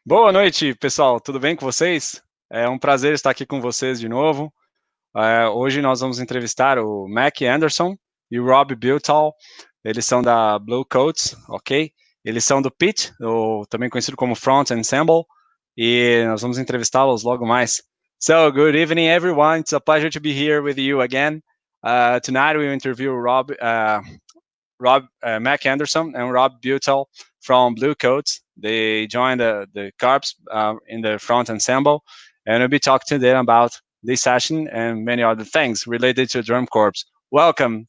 Boa noite, pessoal. Tudo bem com vocês? É um prazer estar aqui com vocês de novo. Hoje nós vamos entrevistar o Macanderson e o Robby Buetow. Eles são da Bluecoats, ok? Eles são do PIT, também conhecido como Front Ensemble, e nós vamos entrevistá-los logo mais. So, good evening, everyone. It's a pleasure to be here with you again. Tonight we will interview Mac Anderson and Robby Buetow from Bluecoats. They joined the Corps in the Front Ensemble, and we'll be talking to them about this session and many other things related to drum corps. Welcome.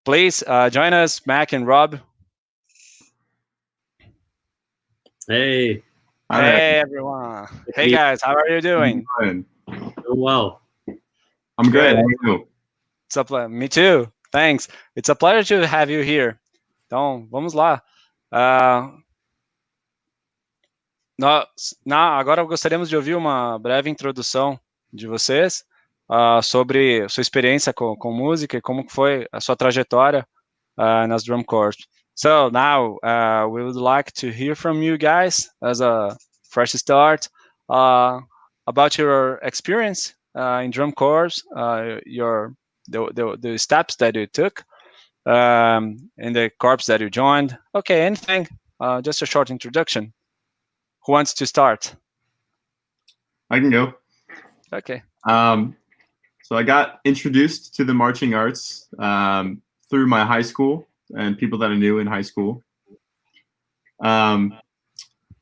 Please join us, Mac and Rob. Hey. Hey, everyone. Hey, guys. How are you doing? Doing well. I'm good. How are you? It's a pleasure. Me too. Thanks. It's a pleasure to have you here. Então, vamos lá. Agora gostaríamos de ouvir uma breve introdução de vocês sobre sua experiência com música e como foi a sua trajetória nas drum corps. So now we would like to hear from you guys as a fresh start about your experience in drum corps, the steps that you took in the corps that you joined. Okay, anything, just a short introduction. Who wants to start? I can go. Okay. So I got introduced to the marching arts through my high school and people that I knew in high school. And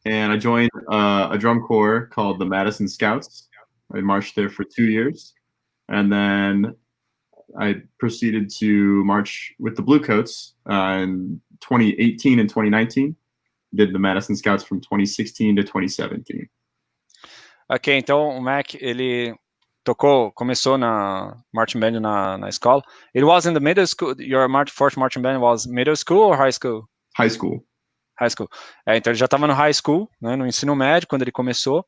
I joined a drum corps called the Madison Scouts. I marched there for 2 years. And then I proceeded to march with the Bluecoats in 2018 and 2019. Did the Madison Scouts from 2016 to 2017. Ok, então o Mac, ele começou na marching band na escola. It was in the middle school. Your first marching band was middle school or high school? High school. High school. Então ele já estava no high school, né, no ensino médio, quando ele começou.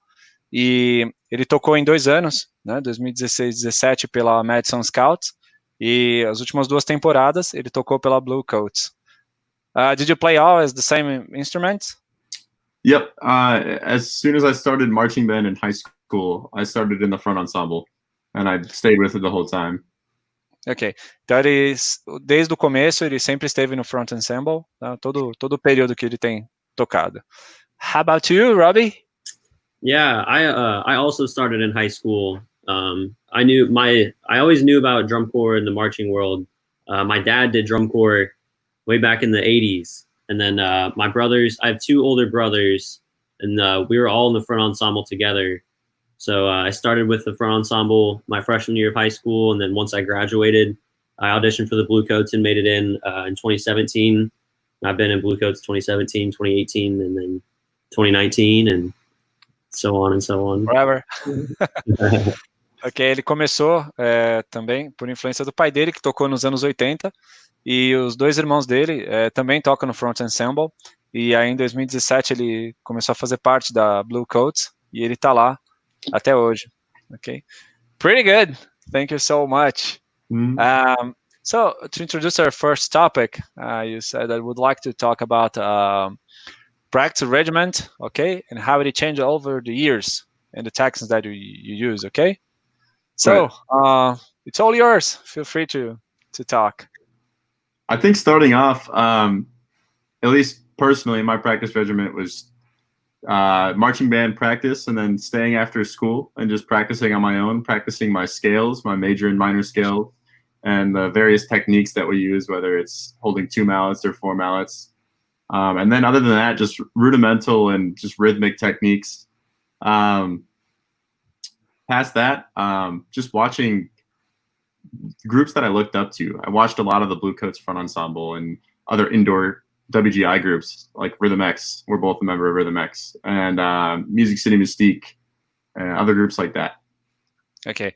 E ele tocou em 2 anos, né, 2016 e 2017 pela Madison Scouts. E as últimas 2 temporadas ele tocou pela Bluecoats. Did you play always the same instruments? Yep. As soon as I started marching band in high school, I started in the Front Ensemble, and I stayed with it the whole time. Ok. Então, desde o começo, ele sempre esteve no Front Ensemble, tá? todo o período que ele tem tocado. How about you, Robby? Yeah, I also started in high school. I always knew about drum corps in the marching world. My dad did drum corps way back in the 80s. And then my brothers, I have 2 older brothers, and we were all in the Front Ensemble together. So I started with the Front Ensemble my freshman year of high school, and then once I graduated, I auditioned for the Bluecoats and made it in 2017. I've been in Bluecoats 2017, 2018, and then 2019, and so on and so on. Forever. Ok, ele começou também por influência do pai dele, que tocou nos anos 80, e os 2 irmãos dele também tocam no Front Ensemble, e aí em 2017 ele começou a fazer parte da Bluecoats, e ele tá lá até hoje. Ok, pretty good. Thank you so much. So to introduce our first topic, you said I would like to talk about practice regiment, okay, and how it changed over the years and the tactics that you use, okay? So it's all yours. Feel free to talk. I think starting off, at least personally, my practice regiment was marching band practice, and then staying after school and just practicing on my own, practicing my scales, my major and minor scales, and the various techniques that we use, whether it's holding 2 mallets or 4 mallets. And then other than that, just rudimental and just rhythmic techniques. Past that, just watching groups that I looked up to. I watched a lot of the Bluecoats Front Ensemble and other indoor WGI groups like Rhythm X. We're both a member of Rhythm X, and Music City Mystique, and other groups like that. Ok.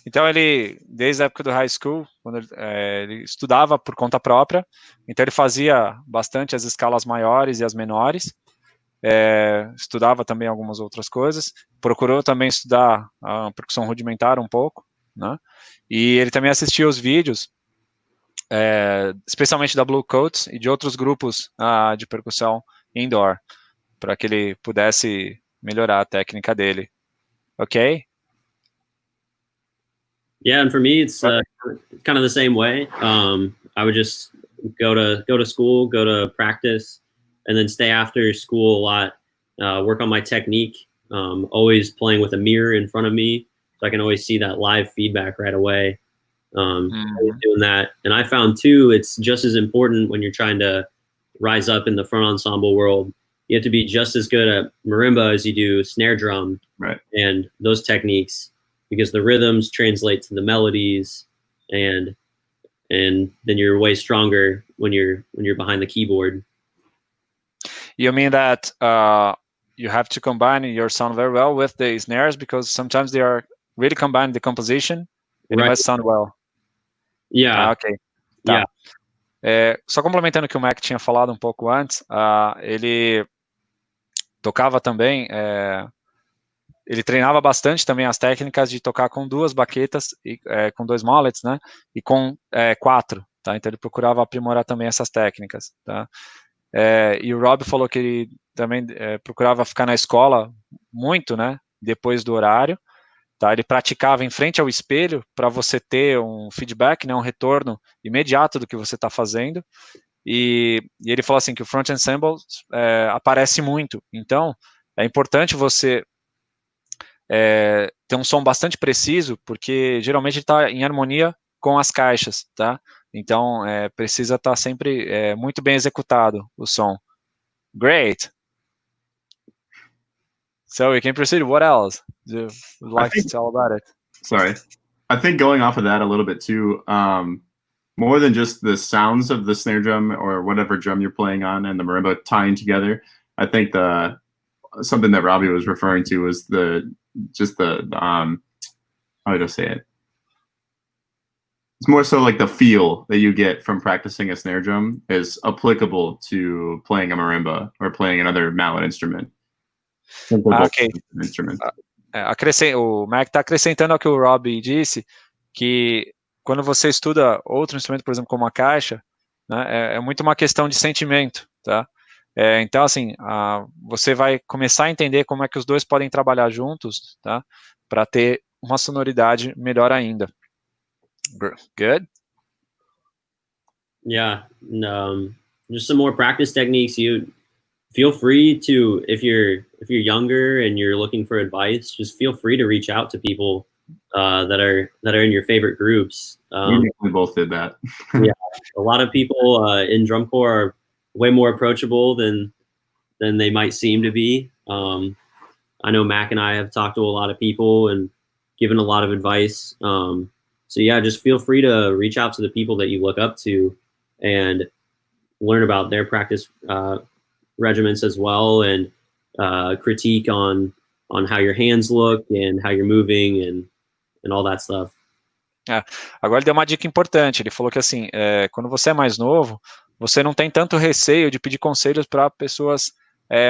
Então ele, desde a época do high school, quando ele estudava por conta própria, então ele fazia bastante as escalas maiores e as menores, estudava também algumas outras coisas, procurou também estudar a percussão rudimentar um pouco, né? E ele também assistia os vídeos, especialmente da Bluecoats e de outros grupos de percussão indoor, para que ele pudesse melhorar a técnica dele. Ok? Yeah, and for me, it's kind of the same way. I would just go to school, go to practice, and then stay after school a lot. Work on my technique. Always playing with a mirror in front of me, so I can always see that live feedback right away. Always doing that, and I found too, it's just as important when you're trying to rise up in the front ensemble world. You have to be just as good at marimba as you do snare drum, right? And those techniques, because the rhythms translate to the melodies, and then you're way stronger when you're behind the keyboard. You mean that you have to combine your sound very well with the snares, because sometimes they are really combined the composition, and it must sound well. Yeah. Ok. Tá. Yeah. Só complementando o que o Mac tinha falado um pouco antes, ele tocava também, ele treinava bastante também as técnicas de tocar com 2 baquetas, com 2 mullets, né, e com 4, tá? Então ele procurava aprimorar também essas técnicas, tá? E o Rob falou que ele também procurava ficar na escola muito, né, depois do horário, tá? Ele praticava em frente ao espelho para você ter um feedback, né, um retorno imediato do que você está fazendo, e ele falou assim que o Front Ensemble aparece muito, então é importante você ter um som bastante preciso, porque geralmente está em harmonia com as caixas, tá? Então precisa estar sempre muito bem executado o som. Great. So we can proceed. What else would you like to tell about it? Sorry. I think going off of that a little bit too, more than just the sounds of the snare drum or whatever drum you're playing on and the marimba tying together, I think something that Robby was referring to was how do I say it? It's more so like the feel that you get from practicing a snare drum is applicable to playing a marimba or playing another mallet instrument. Ok. O Mac está acrescentando ao que o Robby disse, que quando você estuda outro instrumento, por exemplo, como a caixa, né, é muito uma questão de sentimento, tá? Então, assim, você vai começar a entender como é que os dois podem trabalhar juntos, tá? Para ter uma sonoridade melhor ainda. Good? Yeah. Just some more practice techniques. You feel free to, if you're younger and you're looking for advice, just feel free to reach out to people that are in your favorite groups. We both did that. Yeah, a lot of people in drum corps are way more approachable than they might seem to be. I know Mac and I have talked to a lot of people and given a lot of advice. So yeah, just feel free to reach out to the people that you look up to and learn about their practice regiments as well, and critique on how your hands look and how you're moving and all that stuff. Agora ele deu uma dica importante. Ele falou que assim, quando você é mais novo, você não tem tanto receio de pedir conselhos para pessoas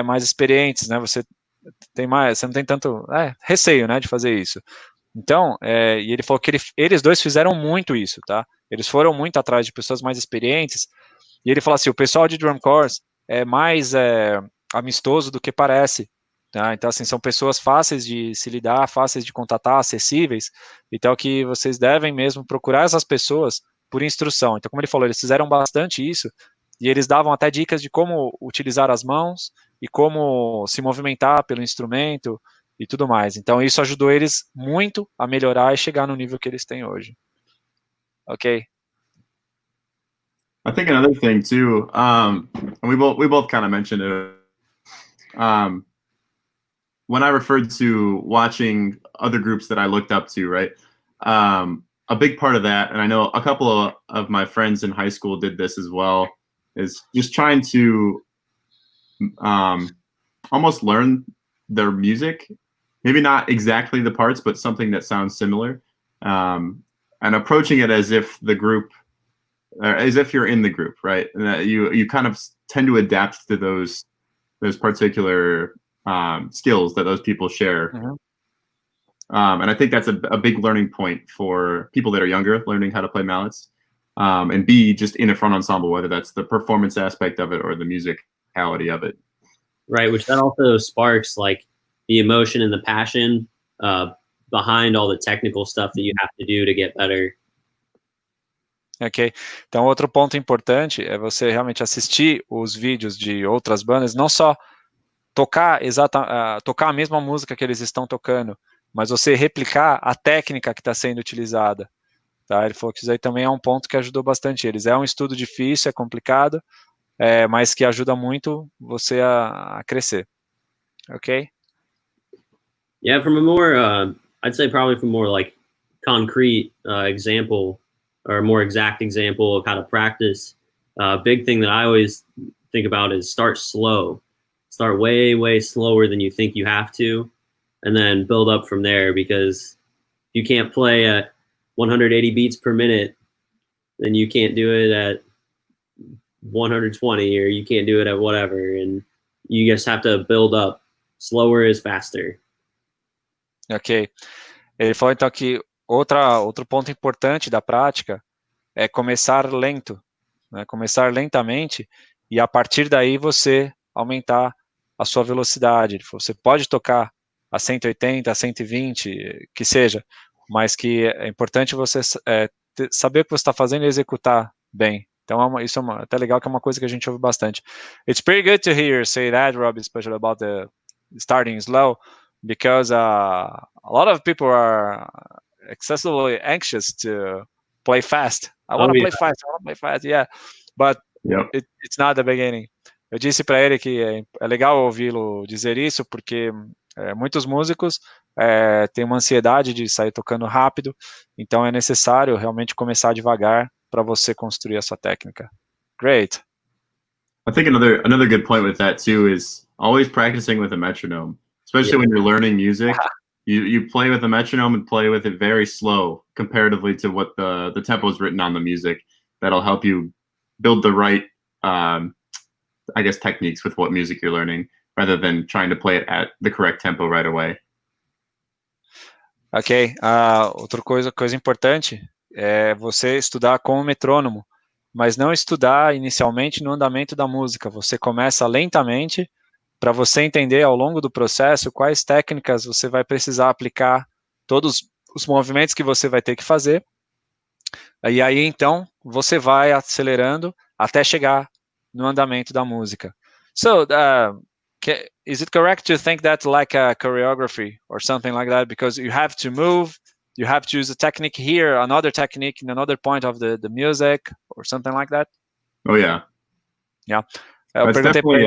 mais experientes, né? Você não tem tanto receio, né, de fazer isso. Então, e ele falou que eles dois fizeram muito isso, tá? Eles foram muito atrás de pessoas mais experientes, e ele falou assim, o pessoal de drum corps é mais amistoso do que parece, tá? Então, assim, são pessoas fáceis de se lidar, fáceis de contatar, acessíveis, então que vocês devem mesmo procurar essas pessoas por instrução. Então, como ele falou, eles fizeram bastante isso, e eles davam até dicas de como utilizar as mãos, e como se movimentar pelo instrumento, e tudo mais. Então, isso ajudou eles muito a melhorar e chegar no nível que eles têm hoje. Ok? I think another thing too, and we both kind of mentioned it. When I referred to watching other groups that I looked up to, right? A big part of that, and I know a couple of my friends in high school did this as well, is just trying to almost learn their music. Maybe not exactly the parts, but something that sounds similar, and approaching it as if the group, as if you're in the group, right? And that you kind of tend to adapt to those particular skills that those people share. Mm-hmm. And I think that's a big learning point for people that are younger, learning how to play mallets, and be just in a front ensemble, whether that's the performance aspect of it or the musicality of it. Right, which that also sparks like the emotion and the passion behind all the technical stuff that you have to do to get better. Ok, então outro ponto importante é você realmente assistir os vídeos de outras bandas, não só tocar a mesma música que eles estão tocando, mas você replicar a técnica que está sendo utilizada. Tá? Ele falou que isso aí também é um ponto que ajudou bastante eles. É um estudo difícil, é complicado, mas que ajuda muito você a crescer. Ok? Yeah, from a more, I'd say probably from more like concrete example or a more exact example of how to practice, big thing that I always think about is start slow. Start way, way slower than you think you have to, and then build up from there, because you can't play at 180 beats per minute, then you can't do it at 120, or you can't do it at whatever, and you just have to build up. Slower is faster. Ok. Ele falou então que outro ponto importante da prática é começar lento, né? Começar lentamente e a partir daí você aumentar a sua velocidade. Ele falou, você pode tocar a 180, a 120, que seja, mas que é importante você saber o que você está fazendo e executar bem. Então isso é até legal, que é uma coisa que a gente ouve bastante. It's pretty good to hear you say that, Rob, especially about the starting slow, because a lot of people are excessively anxious to play fast. I want to play fast, yeah. But it's not the beginning. Eu disse para ele que é legal ouvi-lo dizer isso, porque muitos músicos têm uma ansiedade de sair tocando rápido, então é necessário realmente começar devagar para você construir a sua técnica. Great. I think another good point with that too is always practicing with a metronome, especially when you're learning music. You play with a metronome and play with it very slow comparatively to what the tempo is written on the music. That'll help you build the right, I guess, techniques with what music you're learning, rather than trying to play it at the correct tempo right away. Ok, outra coisa importante é você estudar com o metrônomo, mas não estudar inicialmente no andamento da música. Você começa lentamente para você entender ao longo do processo quais técnicas você vai precisar aplicar, todos os movimentos que você vai ter que fazer, e aí então você vai acelerando até chegar no andamento da música. So, is it correct to think that like a choreography or something like that, because you have to move, you have to use a technique here, another technique in another point of the music, or something like that? Oh yeah. Yeah. That's definitely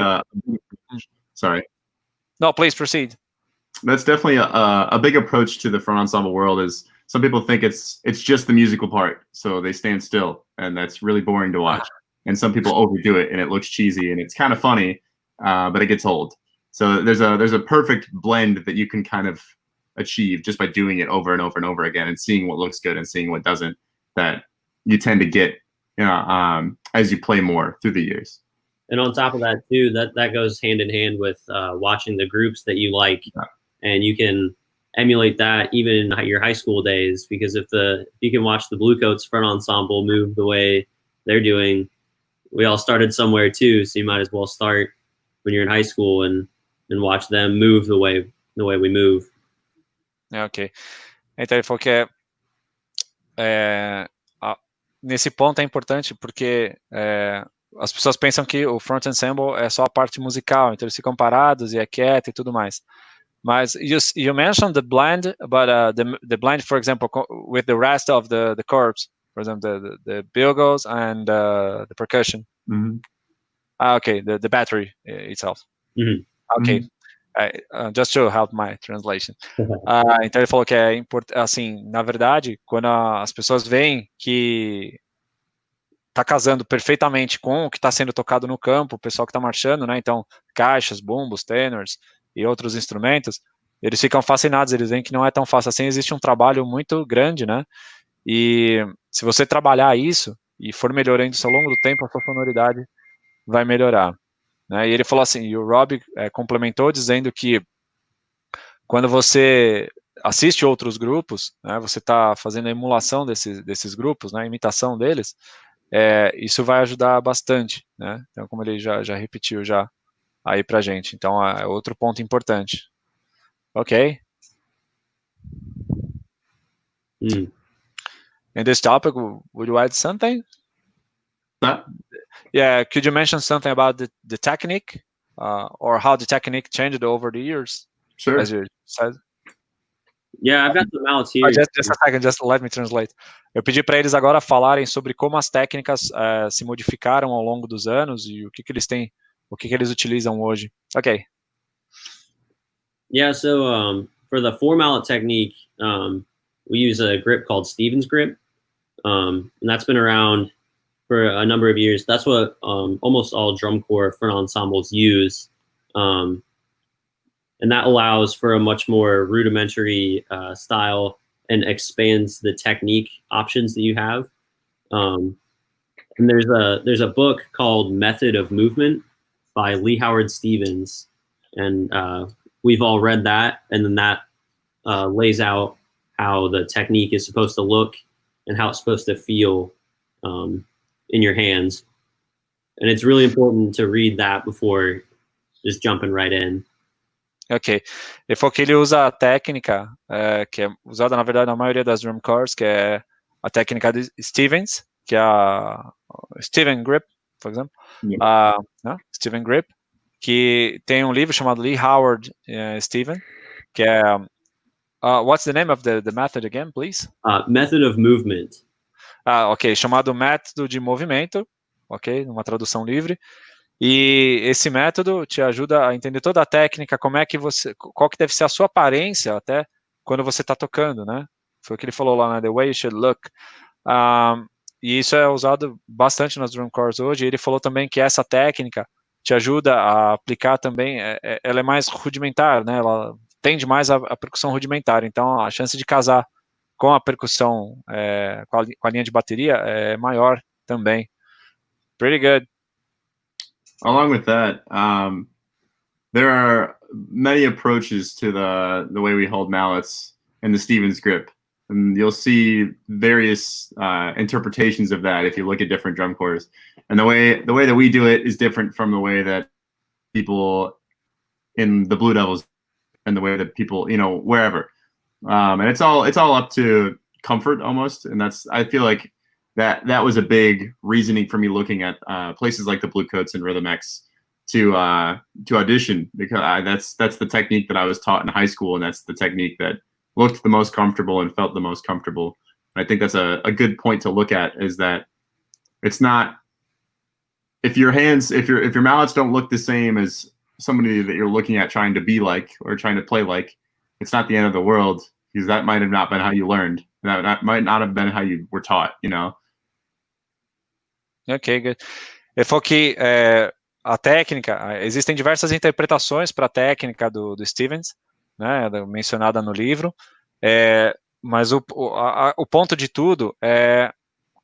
sorry. No, please proceed. That's definitely a big approach to the front ensemble world. Is some people think it's just the musical part, so they stand still, and that's really boring to watch. And some people overdo it, and it looks cheesy, and it's kind of funny, but it gets old. So there's a perfect blend that you can kind of achieve just by doing it over and over and over again, and seeing what looks good and seeing what doesn't, that you tend to get as you play more through the years. And on top of that too, that goes hand in hand with watching the groups that you like, and you can emulate that even in your high school days, because if you can watch the Bluecoats front ensemble move the way they're doing, we all started somewhere too, so you might as well start when you're in high school and watch them move the way we move. Ok. Então ele falou que nesse ponto é importante porque as pessoas pensam que o Front Ensemble é só a parte musical, então eles ficam parados e é quieto e tudo mais. Mas you mentioned the blend, but the blend, for example, with the rest of the chords, for example, the bugles and the percussion. Mm-hmm. Okay, the battery itself. Mm-hmm. Okay. Just to help my translation. Então ele falou que é importante, assim, na verdade, quando as pessoas veem que está casando perfeitamente com o que está sendo tocado no campo, o pessoal que está marchando, né? Então, caixas, bumbos, tenors e outros instrumentos, eles ficam fascinados, eles veem que não é tão fácil assim, existe um trabalho muito grande, né? E se você trabalhar isso e for melhorando isso ao longo do tempo, a sua sonoridade vai melhorar. Né? E ele falou assim, e o Robby complementou dizendo que quando você assiste outros grupos, né, você está fazendo a emulação desses grupos, né, a imitação deles, isso vai ajudar bastante, né? Então, como ele já repetiu já aí pra gente. Então, é outro ponto importante. Okay. Mm. In this topic, would you add something? That? Yeah, could you mention something about the technique, or how the technique changed over the years? Sure. As you said. Yeah, I've got the mallets here. Just a second, just let me translate. Eu pedi para eles agora falarem sobre como as técnicas se modificaram ao longo dos anos e o que eles têm, o que eles utilizam hoje. Okay. Yeah, so for the 4-mallet technique, we use a grip called Stevens grip, and that's been around for a number of years. That's what almost all drum corps front ensembles use, and that allows for a much more rudimentary style and expands the technique options that you have. And there's a book called Method of Movement by Lee Howard Stevens, and we've all read that, and then that lays out how the technique is supposed to look and how it's supposed to feel in your hands. And it's really important to read that before just jumping right in. Ok. Ele falou que ele usa a técnica que é usada, na verdade, na maioria das drum corps, que é a técnica de Stevens, que é a Steven Grip, por exemplo. Steven Grip, que tem um livro chamado Lee Howard Steven, que é what's the name of the method again, please? Method of Movement. Ok, chamado método de movimento, ok, uma tradução livre. E esse método te ajuda a entender toda a técnica, qual que deve ser a sua aparência até quando você está tocando, né? Foi o que ele falou lá, né? The way you should look. E isso é usado bastante nas drum corps hoje. E ele falou também que essa técnica te ajuda a aplicar também, ela é mais rudimentar, né? Ela tende mais à percussão rudimentar. Então, a chance de casar com a percussão, com a linha de bateria é maior também. Pretty good. Along with that, there are many approaches to the way we hold mallets in the Stevens grip, and you'll see various interpretations of that if you look at different drum corps. And the way that we do it is different from the way that people in the Blue Devils and the way that people, wherever. And it's all up to comfort almost, and I feel like that was a big reasoning for me looking at places like the Bluecoats and Rhythm X to audition, because that's the technique that I was taught in high school, and that's the technique that looked the most comfortable and felt the most comfortable. And I think that's a good point to look at, is that it's not, if your mallets don't look the same as somebody that you're looking at trying to be like or trying to play like, it's not the end of the world, because that might have not been how you learned. That might not have been how you were taught, Ok, good. Ele falou que a técnica, existem diversas interpretações para a técnica do Stevens, né, mencionada no livro, mas o ponto de tudo é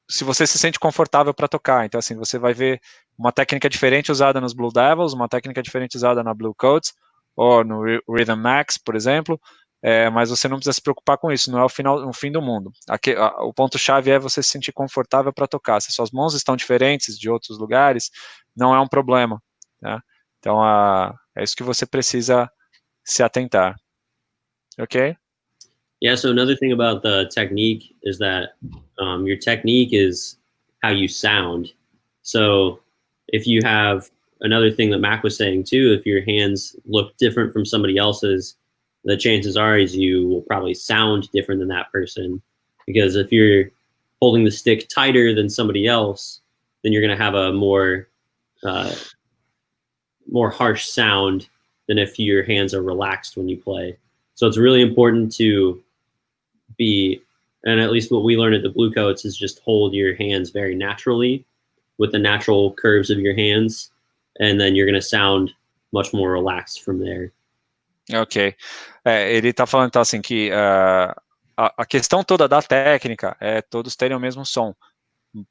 se você se sente confortável para tocar. Então, assim, você vai ver uma técnica diferente usada nos Blue Devils, uma técnica diferente usada na Bluecoats, ou no Rhythm X, por exemplo, mas você não precisa se preocupar com isso, não é o fim do mundo. O ponto-chave é você se sentir confortável para tocar. Se suas mãos estão diferentes de outros lugares, não é um problema, né? Então, é isso que você precisa se atentar. Ok? Yeah, so another thing about the technique is that your technique is how you sound. So if you have, another thing that Mac was saying too, if your hands look different from somebody else's, the chances are is you will probably sound different than that person. Because if you're holding the stick tighter than somebody else, then you're going to have a more harsh sound than if your hands are relaxed when you play. So it's really important to be, and at least what we learned at the Bluecoats is just hold your hands very naturally with the natural curves of your hands, and then you're going to sound much more relaxed from there. Ok. Ele está falando então assim que a questão toda da técnica é todos terem o mesmo som.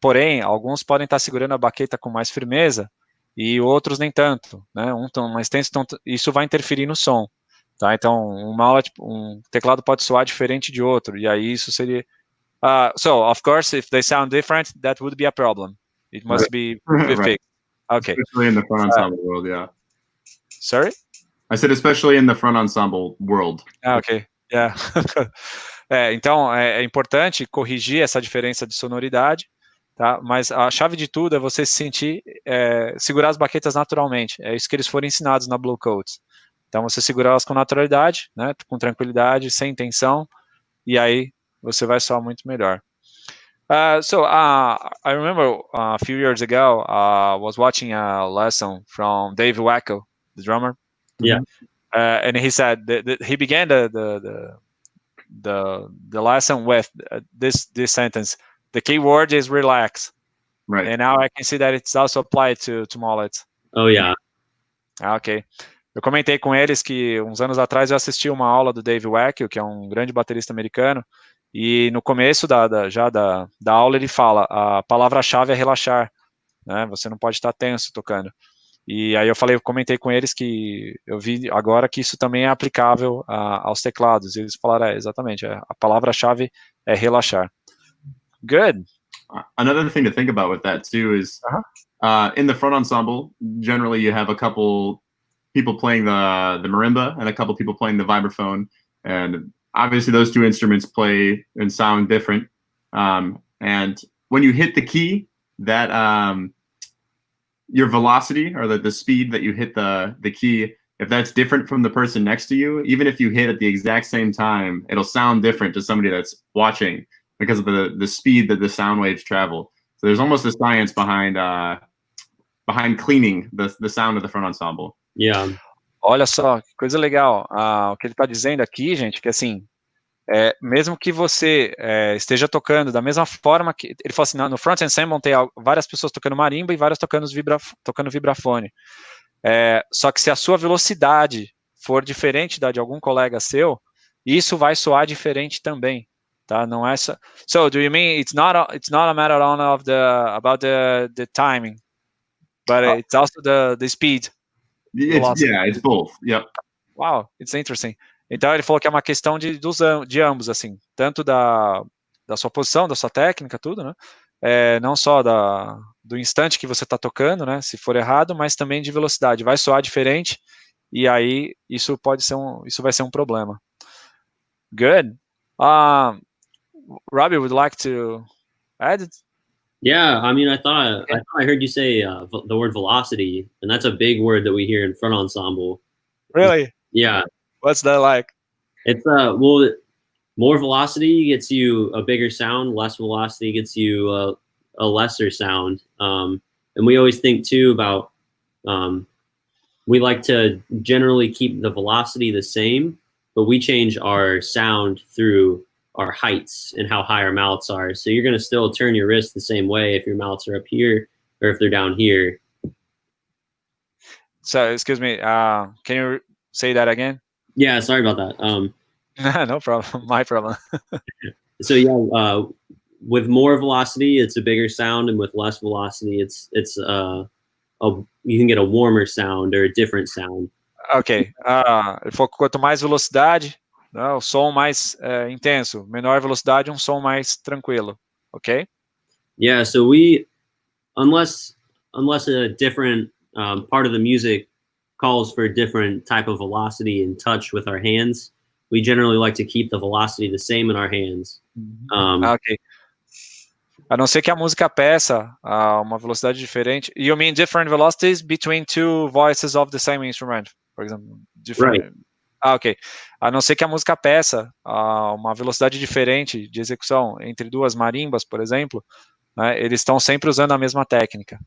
Porém, alguns podem estar segurando a baqueta com mais firmeza e outros nem tanto, né? Um tom mais tenso, isso vai interferir no som, tá? Então, um teclado pode soar diferente de outro, e aí isso seria... so, of course, if they sound different, that would be a problem. It must be fixed. Okay. Especially in the front ensemble world, yeah. Sorry? I said especially in the front ensemble world. Ah, ok. Yeah. Então, é importante corrigir essa diferença de sonoridade, tá? Mas a chave de tudo é você se sentir, segurar as baquetas naturalmente. É isso que eles foram ensinados na Bluecoats. Então, você segura elas com naturalidade, né? Com tranquilidade, sem tensão, e aí você vai soar muito melhor. I remember a few years ago, was watching a lesson from Dave Buetow, the drummer. Yeah. And he said that he began the lesson with this sentence: the key word is relax. Right. And now I can see that it's also applied to mullets. Oh yeah. Ok. Eu comentei com eles que uns anos atrás eu assisti uma aula do Dave Buetow, que é um grande baterista americano, e no começo da aula ele fala: a palavra-chave é relaxar, né? Você não pode estar tenso tocando. E aí comentei com eles que eu vi agora que isso também é aplicável aos teclados. E eles falaram, exatamente, a palavra-chave é relaxar. Good. Another thing to think about with that too is in the front ensemble, generally you have a couple people playing the marimba and a couple people playing the vibraphone. And obviously those two instruments play and sound different. And when you hit the key, that your velocity or the speed that you hit the key, if that's different from the person next to you, even if you hit at the exact same time, it'll sound different to somebody that's watching because of the speed that the sound waves travel. So there's almost a science behind cleaning the sound of the front ensemble. Yeah. Olha só, que coisa legal. O que ele está dizendo aqui, gente, que assim, mesmo que você esteja tocando da mesma forma que... Ele falou assim, no Front Ensemble tem várias pessoas tocando marimba e várias tocando vibrafone. Só que se a sua velocidade for diferente da de algum colega seu, isso vai soar diferente também, tá? Não é só... So, do you mean it's not a matter only of about the timing, but it's also the speed? It's both. Yep. Wow, it's interesting. Então ele falou que é uma questão de ambos, assim, tanto da sua posição, da sua técnica, tudo, né? Não só do instante que você está tocando, né? Se for errado, mas também de velocidade. Vai soar diferente e aí isso vai ser um problema. Good. Robby, would like to add? Yeah, I mean, I thought I heard you say the word velocity, and that's a big word that we hear in front ensemble. Really? Yeah. What's that like? It's well, more velocity gets you a bigger sound. Less velocity gets you a lesser sound. And we always think too about we like to generally keep the velocity the same, but we change our sound through our heights and how high our mouths are. So you're going to still turn your wrist the same way if your mouths are up here or if they're down here. So, excuse me, can you say that again? Yeah, sorry about that. No problem. My problem. So yeah, with more velocity, it's a bigger sound, and with less velocity, it's you can get a warmer sound or a different sound. Ok. Ele falou que quanto mais velocidade, né, o som mais intenso. Menor velocidade, um som mais tranquilo. Ok? Yeah. So unless a different part of the music calls for a different type of velocity and touch with our hands, we generally like to keep the velocity the same in our hands. Ok. A não ser que a música peça uma velocidade diferente. You mean different velocities between two voices of the same instrument, for example? Different. Right. Ok. A não ser que a música peça uma velocidade diferente de execução entre duas marimbas, por exemplo, né, eles estão sempre usando a mesma técnica.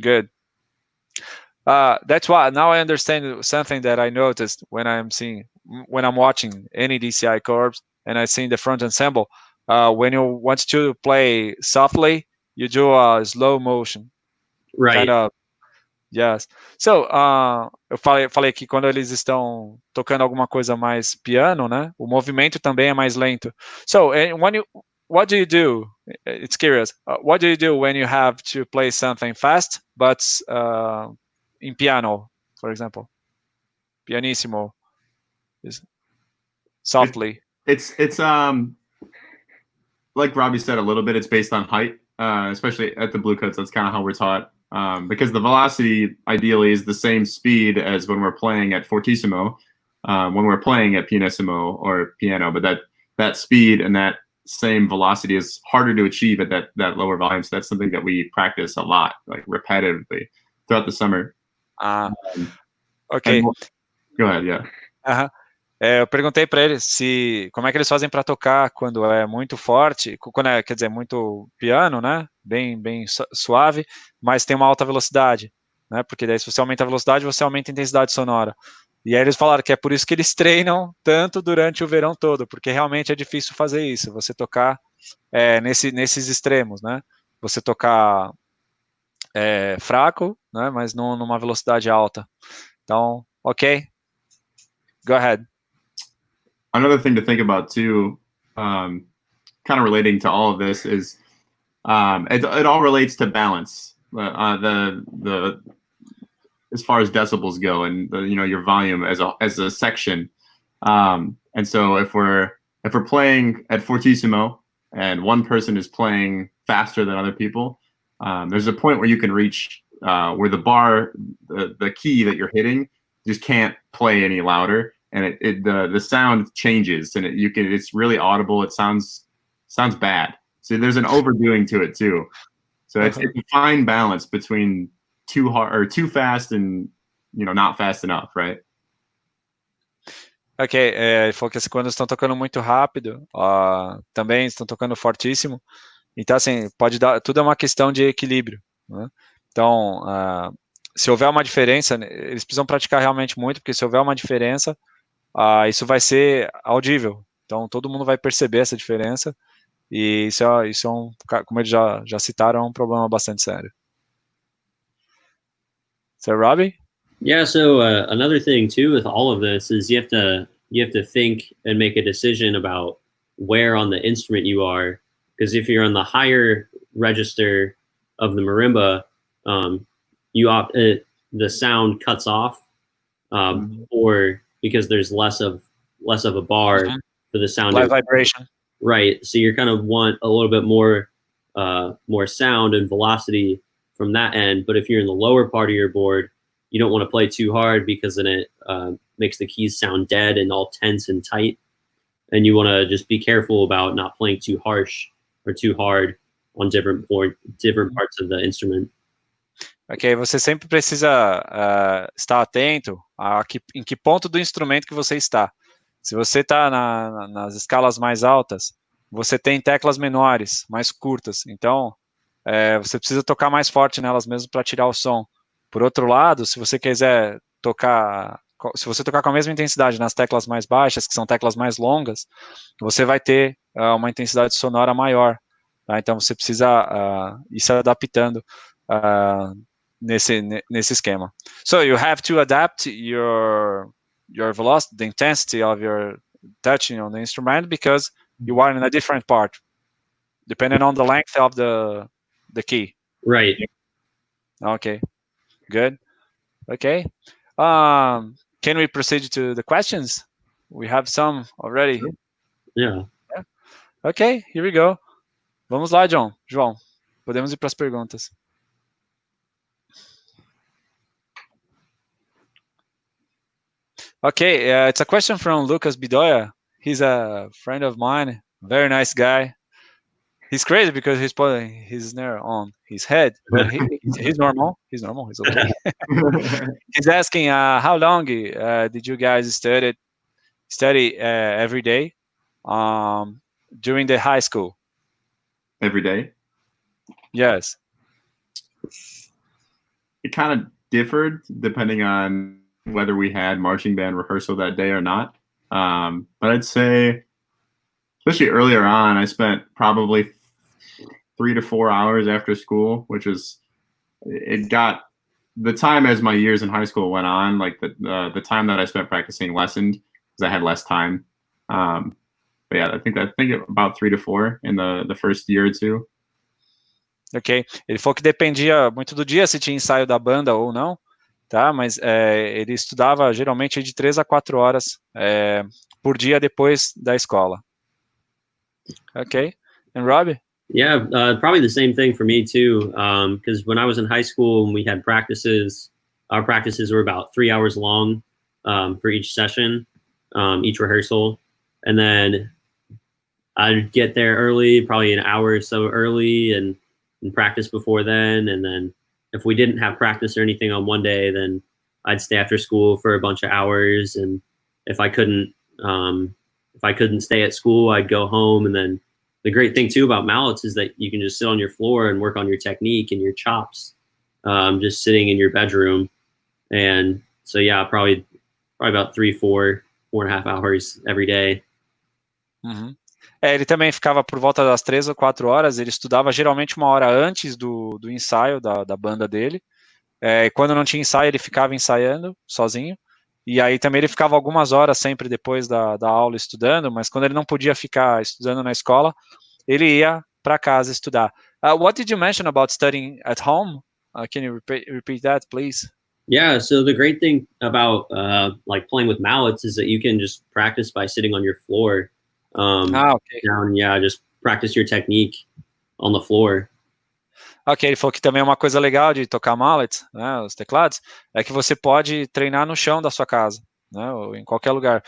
Good. That's why now I understand something that I noticed when I'm watching any DCI chords and I see the front ensemble. When you want to play softly, you do a slow motion. Right. Kind of, yes. So, eu falei que quando eles estão tocando alguma coisa mais piano, né? O movimento também é mais lento. So, what do you do? It's curious. What do you do when you have to play something fast, but in piano, for example? Pianissimo. Softly. It's like Robby said a little bit, it's based on height, especially at the Bluecoats. That's kind of how we're taught. because the velocity ideally is the same speed as when we're playing at fortissimo, when we're playing at pianissimo or piano, but that speed and that same velocity is harder to achieve at that lower volume. So that's something that we practice a lot, like repetitively throughout the summer. Ok. Go ahead, yeah. Eu perguntei para eles como é que eles fazem para tocar quando é muito forte, quando é, quer dizer, muito piano, né? Bem suave, mas tem uma alta velocidade, né? Porque daí se você aumenta a velocidade, você aumenta a intensidade sonora. E aí eles falaram que é por isso que eles treinam tanto durante o verão todo, porque realmente é difícil fazer isso, você tocar nesses extremos, né? Você tocar fraco, né? Mas numa velocidade alta. Então, ok. Go ahead. Another thing to think about too, kind of relating to all of this, is it all relates to balance. The as far as decibels go, and your volume as a section. And so if we're playing at fortissimo and one person is playing faster than other people, there's a point where you can reach where the bar, the key that you're hitting, just can't play any louder. And the sound changes, and it's really audible. It sounds bad. So there's an overdoing to it too. So it's a fine balance between too hard or too fast and not fast enough, right? Ok, ele falou que quando estão tocando muito rápido, também estão tocando fortíssimo. Então assim, pode dar, tudo é uma questão de equilíbrio, né? Então, se houver uma diferença, eles precisam praticar realmente muito, porque se houver uma diferença, isso vai ser audível, então todo mundo vai perceber essa diferença, e isso é como eles já citaram, é um problema bastante sério. So, Robby? Yeah, so another thing too with all of this is you have to think and make a decision about where on the instrument you are, because if you're on the higher register of the marimba, the sound cuts off, or because there's less of a bar for the sound. Live vibration. Right. So you kind of want a little bit more sound and velocity from that end. But if you're in the lower part of your board, you don't want to play too hard, because then it makes the keys sound dead and all tense and tight. And you want to just be careful about not playing too harsh or too hard on different parts of the instrument. Ok, você sempre precisa estar atento em que ponto do instrumento que você está. Se você está nas escalas mais altas, você tem teclas menores, mais curtas, então você precisa tocar mais forte nelas mesmo para tirar o som. Por outro lado, se você quiser tocar, se você tocar com a mesma intensidade nas teclas mais baixas, que são teclas mais longas, você vai ter uma intensidade sonora maior, tá? Então você precisa ir se adaptando nesse esquema. So you have to adapt your velocity, the intensity of your touching on the instrument, because you are in a different part, depending on the length of the key. Right. Okay. Good. Okay. Can we proceed to the questions? We have some already. Sure. Yeah. Okay, here we go. Vamos lá, João. Podemos ir para as perguntas. Okay, it's a question from Lucas Bidoya. He's a friend of mine, very nice guy. He's crazy because he's putting his snare on his head, but he's normal. He's okay. He's asking, how long did you guys study every day during the high school? Every day? Yes. It kind of differed depending on whether we had marching band rehearsal that day or not. But I'd say, especially earlier on, I spent probably 3 to 4 hours after school, which is, it got, the time as my years in high school went on, like the time that I spent practicing lessened because I had less time. But yeah, I think about 3 to 4 in the first year or two. Ok, ele falou que dependia muito do dia se tinha ensaio da banda ou não, tá? Mas ele estudava geralmente de 3 a 4 horas por dia depois da escola. Ok, and Robby? Yeah, probably the same thing for me too. Because when I was in high school and we had practices, our practices were about 3 hours long for each session, each rehearsal, and then I'd get there early, probably an hour or so early, and practice before then. And then if we didn't have practice or anything on one day, then I'd stay after school for a bunch of hours. And if I couldn't, stay at school, I'd go home. And then the great thing too about mallets is that you can just sit on your floor and work on your technique and your chops, just sitting in your bedroom. And so yeah, probably about 3, 4, 4.5 hours every day. Uhum. Ele também ficava por volta das 3 ou 4 horas, ele estudava geralmente 1 hora antes do ensaio da banda dele, e quando não tinha ensaio ele ficava ensaiando sozinho, e aí também ele ficava algumas horas sempre depois da aula estudando, mas quando ele não podia ficar estudando na escola, ele ia para casa estudar. What did you mention about studying at home? Can you repeat that, please? Yeah, so the great thing about like playing with mallets is that you can just practice by sitting on your floor. Okay. Down, yeah, just practice your technique on the floor. Ok, ele falou que também é uma coisa legal de tocar mallet, né, os teclados, é que você pode treinar no chão da sua casa, né, ou em qualquer lugar.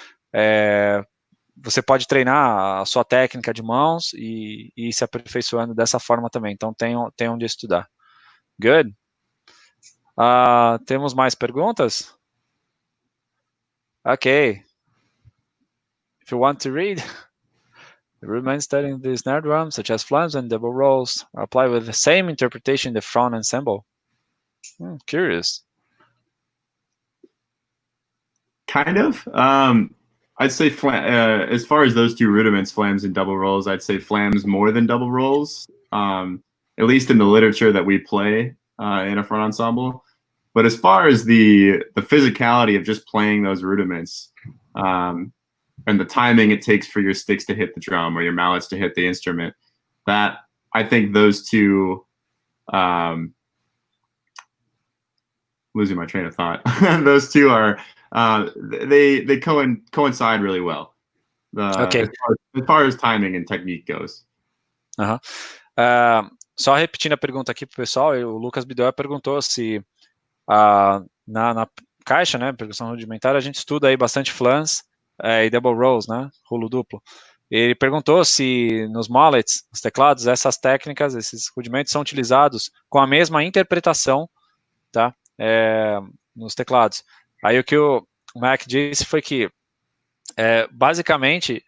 Você pode treinar a sua técnica de mãos e ir se aperfeiçoando dessa forma também. Então tem onde estudar. Good. Temos mais perguntas? Ok. If you want to read, the rudiment studying the snare drum, such as flams and double rolls, are applied with the same interpretation in the front ensemble. Curious. Kind of. I'd say as far as those two rudiments, flams and double rolls, I'd say flams more than double rolls, at least in the literature that we play in a front ensemble. But as far as the physicality of just playing those rudiments and the timing it takes for your sticks to hit the drum or your mallets to hit the instrument, that I think those two, losing my train of thought, those two are, they coincide really well. Okay. As far as timing and technique goes. Só repetindo a pergunta aqui pro pessoal, o Lucas Buetow perguntou se na caixa, né, percussão rudimentar, a gente estuda aí bastante flans e double rolls, né, rolo duplo. Ele perguntou se nos mallets, nos teclados, essas técnicas, esses rudimentos são utilizados com a mesma interpretação, tá, nos teclados. Aí o que o Mac disse foi que basicamente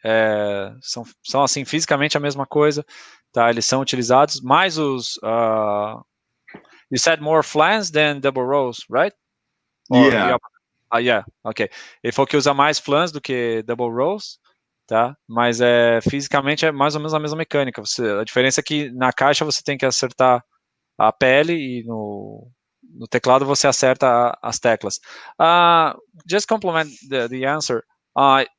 são assim fisicamente a mesma coisa, tá? Eles são utilizados, mais os you said more flans than double rolls, right? Yeah. Yeah, ok. Ele falou que usa mais flans do que double rolls, tá? Mas fisicamente é mais ou menos a mesma mecânica. A diferença é que na caixa você tem que acertar a pele e no teclado você acerta as teclas. Just complement the answer.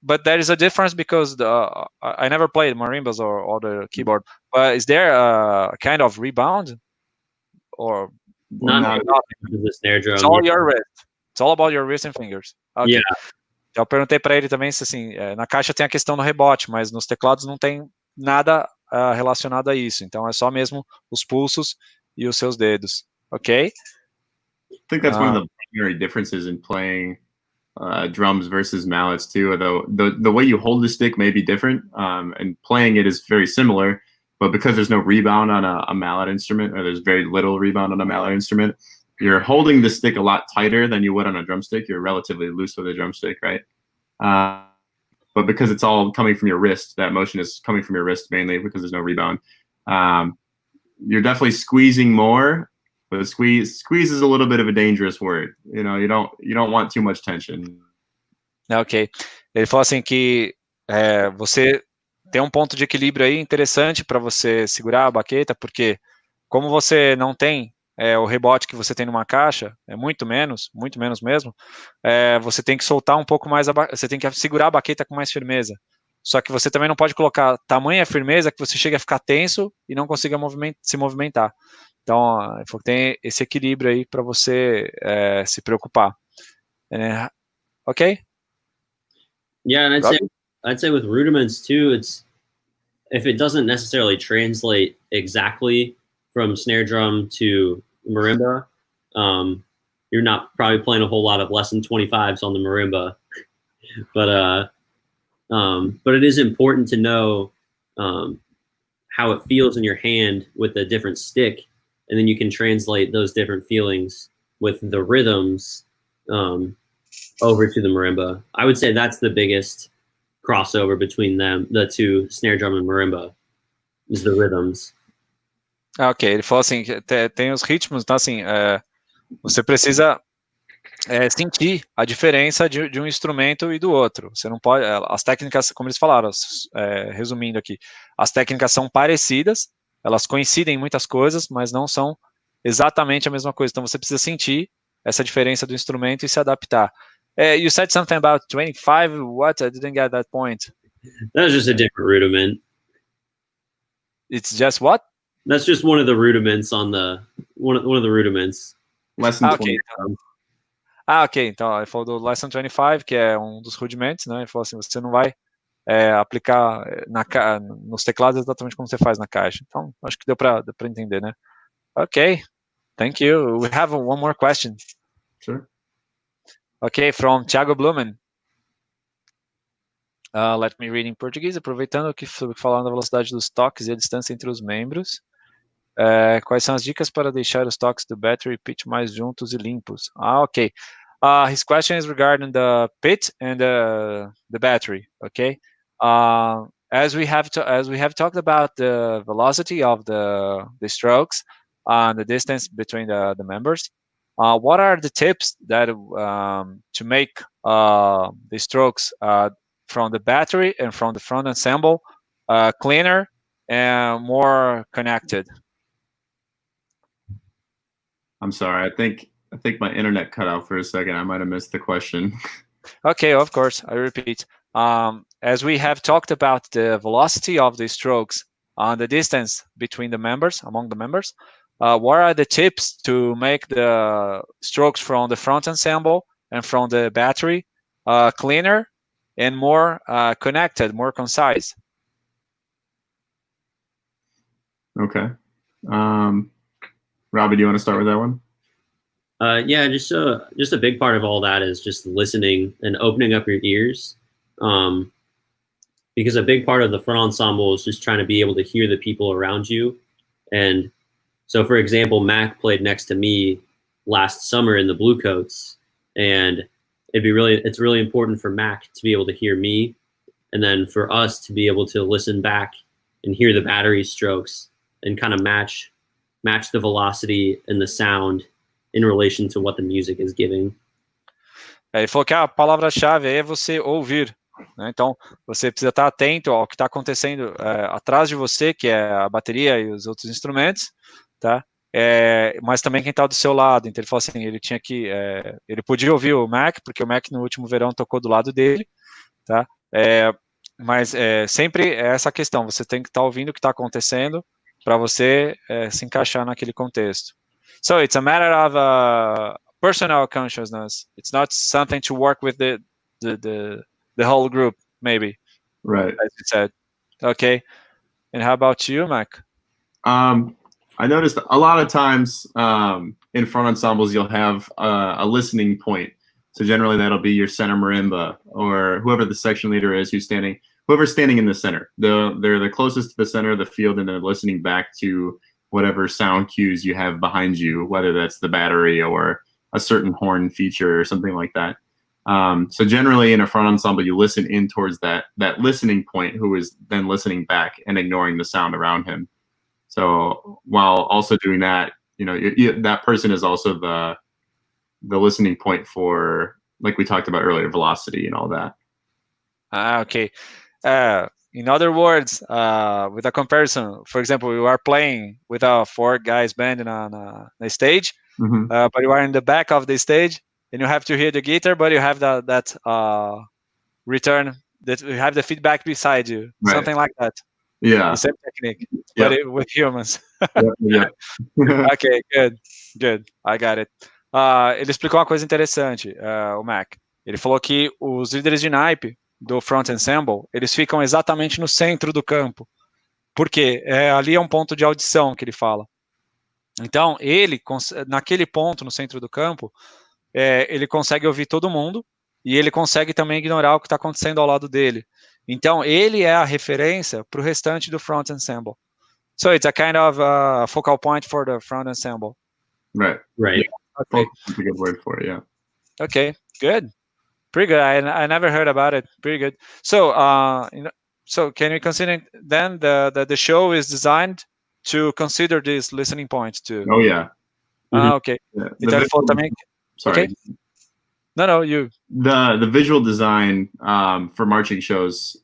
But there is a difference because I never played marimbas or the keyboard. But is there a kind of rebound? Or not the snare drum. It's all your wrist. It's all about your wrist and fingers. Okay. Yeah. Eu perguntei para ele também se assim, na caixa tem a questão do rebote, mas nos teclados não tem nada relacionado a isso. Então é só mesmo os pulsos e os seus dedos. Ok? I think that's one of the primary differences in playing drums versus mallets too. Although the way you hold the stick may be different, and playing it is very similar. But because there's no rebound on a mallet instrument, or there's very little rebound on a mallet instrument, you're holding the stick a lot tighter than you would on a drumstick. You're relatively loose with a drumstick, right? But because it's all coming from your wrist, that motion is coming from your wrist mainly because there's no rebound. You're definitely squeezing more, but squeeze is a little bit of a dangerous word. You know, you don't want too much tension. Ok. Ele falou assim que você tem um ponto de equilíbrio aí interessante para você segurar a baqueta, porque como você não tem o rebote que você tem numa caixa, é muito menos mesmo, você tem que soltar um pouco mais, você tem que segurar a baqueta com mais firmeza. Só que você também não pode colocar tamanha firmeza que você chegue a ficar tenso e não consiga se movimentar. Então, tem esse equilíbrio aí para você se preocupar. Ok? Yeah, and I'd say with rudiments too, if it doesn't necessarily translate exactly from snare drum to marimba, you're not probably playing a whole lot of lesson 25s on the marimba. But it is important to know how it feels in your hand with a different stick, and then you can translate those different feelings with the rhythms over to the marimba. I would say that's the biggest crossover between them, the two, snare drum and marimba, is the rhythms. Ok, ele falou assim, que tem os ritmos, então assim, você precisa sentir a diferença de um instrumento e do outro. Você não pode, as técnicas, como eles falaram, resumindo aqui, as técnicas são parecidas, elas coincidem em muitas coisas, mas não são exatamente a mesma coisa. Então você precisa sentir essa diferença do instrumento e se adaptar. You said something about 25. What? I didn't get that point. That was just a different rudiment. It's just what? That's just one of the rudiments on the one of the rudiments. Lesson 20. Ok. Então ele falou do Lesson 25, que é um dos rudimentos, né? Ele falou assim, você não vai aplicar nos teclados exatamente como você faz na caixa. Então, acho que deu para entender, né? Ok. Thank you. We have one more question. Sure. Ok, from Thiago Blumen. Let me read em português, aproveitando que falando da velocidade dos toques e a distância entre os membros. Quais são as dicas para deixar os toques do battery e pitch mais juntos e limpos? Ok. His question is regarding the pitch and the battery. Okay. As we have talked about the velocity of the strokes and the distance between the members, what are the tips that to make the strokes from the battery and from the front ensemble cleaner and more connected? I'm sorry. I think my internet cut out for a second. I might have missed the question. Okay, of course. I repeat. As we have talked about the velocity of the strokes and the distance between the members, among the members, what are the tips to make the strokes from the front ensemble and from the battery cleaner and more connected, more concise? Okay. Robby, do you want to start with that one? Yeah, just a big part of all that is just listening and opening up your ears. Because a big part of the front ensemble is just trying to be able to hear the people around you. And so, for example, Mac played next to me last summer in the Bluecoats, and it's really important for Mac to be able to hear me, and then for us to be able to listen back and hear the battery strokes and kind of match the velocity and the sound in relation to what the music is giving. Ele falou que a palavra-chave é você ouvir, né? Então, você precisa estar atento ao que está acontecendo atrás de você, que é a bateria e os outros instrumentos, tá? Mas também quem está do seu lado. Então, ele falou assim, ele podia ouvir o Mac, porque o Mac no último verão tocou do lado dele, tá? Mas sempre é essa questão, você tem que estar ouvindo o que está acontecendo para você se encaixar naquele contexto. So it's a matter of personal consciousness. It's not something to work with the whole group, maybe. Right. As you said. Okay. And how about you, Mac? I noticed a lot of times in front ensembles you'll have a listening point. So generally that'll be your center marimba or whoever the section leader is whoever's standing in the center. They're the closest to the center of the field, and they're listening back to whatever sound cues you have behind you, whether that's the battery or a certain horn feature or something like that. So generally in a front ensemble, you listen in towards that listening point, who is then listening back and ignoring the sound around him. So while also doing that, that person is also the listening point for, like we talked about earlier, velocity and all that. Okay. In other words, with a comparison, for example, you are playing with a 4 guys band on a stage, mm-hmm. But you are in the back of the stage, and you have to hear the guitar, but you have that return, that you have the feedback beside you, right. Something like that. Yeah. The same technique, yep. but with humans. Yep. Okay, good. I got it. Ele explicou uma coisa interessante, o Mac. Ele falou que os líderes de naipe do Front Ensemble, eles ficam exatamente no centro do campo. Porque ali é um ponto de audição que ele fala. Então, ele, naquele ponto no centro do campo, ele consegue ouvir todo mundo e ele consegue também ignorar o que está acontecendo ao lado dele. Então, ele é a referência para o restante do Front Ensemble. So it's a kind of focal point for the Front Ensemble. Right. Right. Yeah. Okay. That's a good word for it. Yeah. Okay. Good. Pretty good. I never heard about it. Pretty good. So, so can you consider then the show is designed to consider this listening point too? Oh yeah. Okay. Yeah. Então ele falou também. Sorry. Okay. No, you. The visual design for marching shows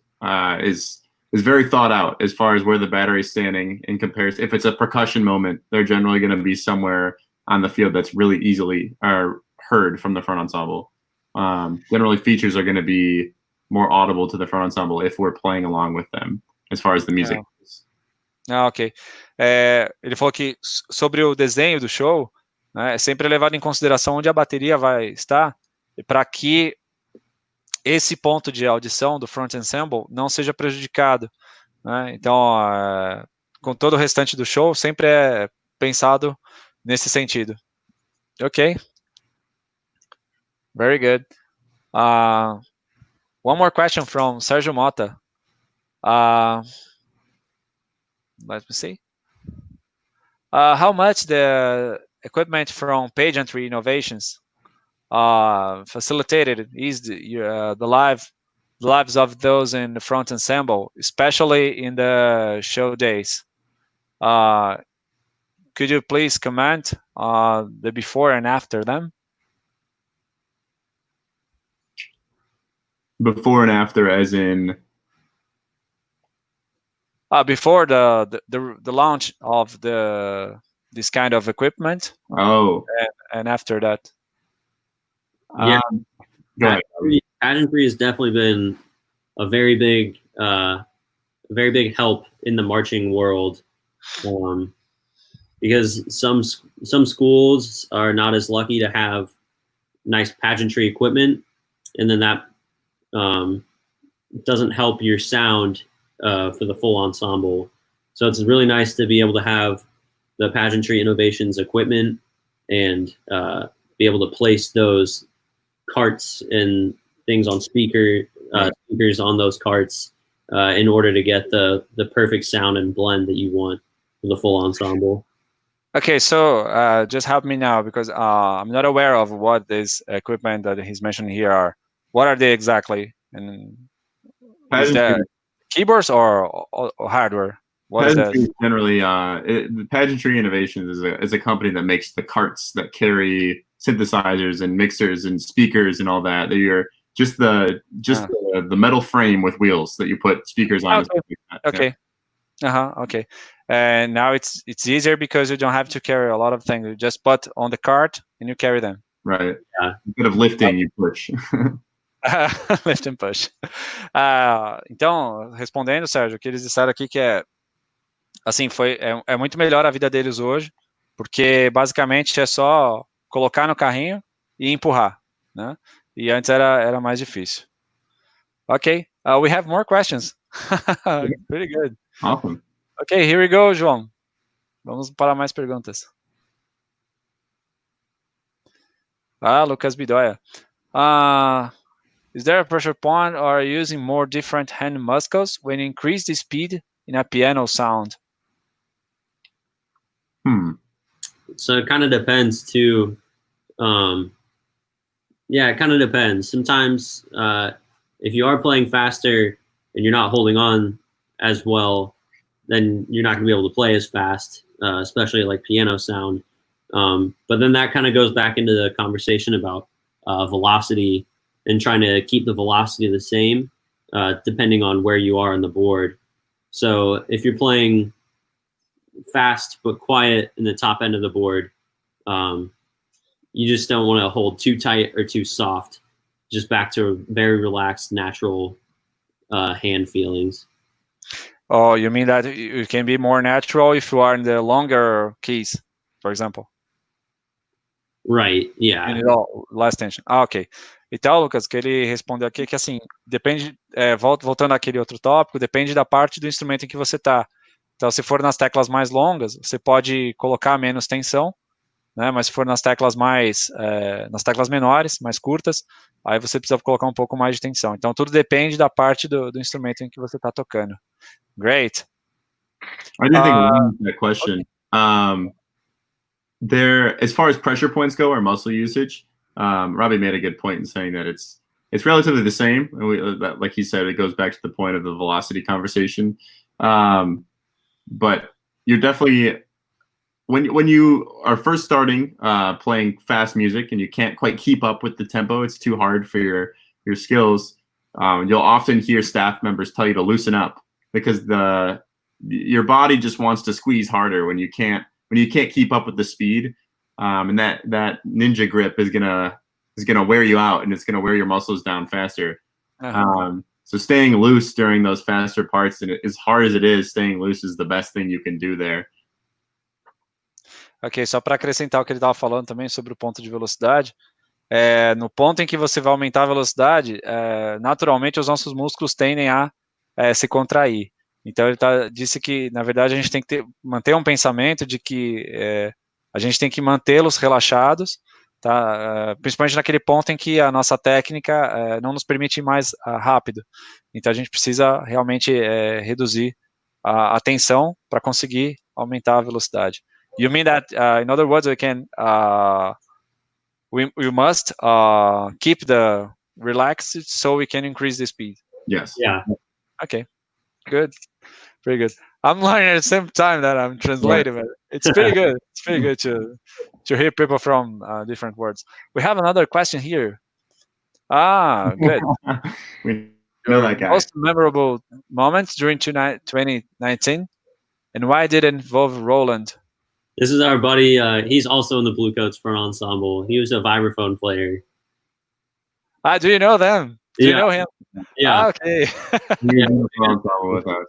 is very thought out as far as where the battery is standing in comparison. If it's a percussion moment, they're generally going to be somewhere on the field that's really easily heard from the front ensemble. Generally, features are going to be more audible to the front ensemble if we're playing along with them as far as the music goes. Ok. Ele falou que sobre o desenho do show, né, é sempre levado em consideração onde a bateria vai estar para que esse ponto de audição do front ensemble não seja prejudicado, né? Então, com todo o restante do show, sempre é pensado nesse sentido. Ok. Very good. One more question from Sergio Mota. Let me see. How much the equipment from Pageantry Innovations facilitated the lives of those in the front ensemble, especially in the show days? Could you please comment the before and after them? Before and after, as in before the launch of this kind of equipment. Oh, and after that. Yeah, go ahead. Pageantry has definitely been a very big help in the marching world, because some schools are not as lucky to have nice pageantry equipment, and then that doesn't help your sound for the full ensemble. So it's really nice to be able to have the Pageantry Innovations equipment and be able to place those carts and things on speakers on those carts in order to get the perfect sound and blend that you want for the full ensemble. Okay, so just help me now, because I'm not aware of what this equipment that he's mentioning here are. What are they exactly? And is that keyboards or hardware? What is that? Generally, the Pageantry Innovations is a company that makes the carts that carry synthesizers and mixers and speakers and all that. They're just the metal frame with wheels that you put speakers on. Okay. Okay. And now it's easier because you don't have to carry a lot of things. You just put on the cart and you carry them. Right. Yeah. Instead of lifting, you push. Lift and push. Então, respondendo, Sérgio, o que eles disseram aqui que assim, é muito melhor a vida deles hoje, porque basicamente é só colocar no carrinho e empurrar, né? E antes era mais difícil. Okay, we have more questions. Pretty good. Awesome. Okay, here we go, João. Vamos para mais perguntas. Lucas Bidoia. Is there a pressure point, or are you using more different hand muscles when you increase the speed in a piano sound? So it kind of depends too. Yeah, it kind of depends. Sometimes if you are playing faster and you're not holding on as well, then you're not going to be able to play as fast, especially like piano sound. But then that kind of goes back into the conversation about velocity and trying to keep the velocity the same depending on where you are on the board. So if you're playing fast but quiet in the top end of the board, you just don't want to hold too tight or too soft. Just back to very relaxed, natural hand feelings. Oh, you mean that it can be more natural if you are in the longer keys, for example? Right, yeah. You need less tension. Ok. Então, Lucas, que ele respondeu aqui que, assim, depende, voltando àquele outro tópico, depende da parte do instrumento em que você está. Então, se for nas teclas mais longas, você pode colocar menos tensão, né? Mas se for nas teclas nas teclas menores, mais curtas, aí você precisa colocar um pouco mais de tensão. Então, tudo depende da parte do instrumento em que você está tocando. Great. I didn't think that question. Okay. As far as pressure points go or muscle usage, Robby made a good point in saying that it's relatively the same. And like he said, it goes back to the point of the velocity conversation. But you're definitely, when you are first starting playing fast music and you can't quite keep up with the tempo, it's too hard for your skills. You'll often hear staff members tell you to loosen up because your body just wants to squeeze harder when you can't keep up with the speed, and that ninja grip is gonna wear you out, and it's gonna wear your muscles down faster. So staying loose during those faster parts, and as hard as it is, staying loose is the best thing you can do there. Ok, só para acrescentar o que ele estava falando também sobre o ponto de velocidade, no ponto em que você vai aumentar a velocidade, naturalmente os nossos músculos tendem a se contrair. Então ele disse que, na verdade, a gente tem que manter um pensamento de que a gente tem que mantê-los relaxados, tá? Principalmente naquele ponto em que a nossa técnica não nos permite ir mais rápido. Então a gente precisa realmente reduzir a tensão para conseguir aumentar a velocidade. You mean that, in other words, we must keep the relaxed so we can increase the speed? Yes. Yeah. Okay. Good. Pretty good. I'm learning at the same time that I'm translating, but it's pretty good. It's pretty good to hear people from different words. We have another question here. Good. We know that guy. Most memorable moments during 2019, and why did it involve Roland? This is our buddy. He's also in the Bluecoats Front Ensemble. He was a vibraphone player. Do you know them? Do you know him? Yeah. Okay. Yeah. With us.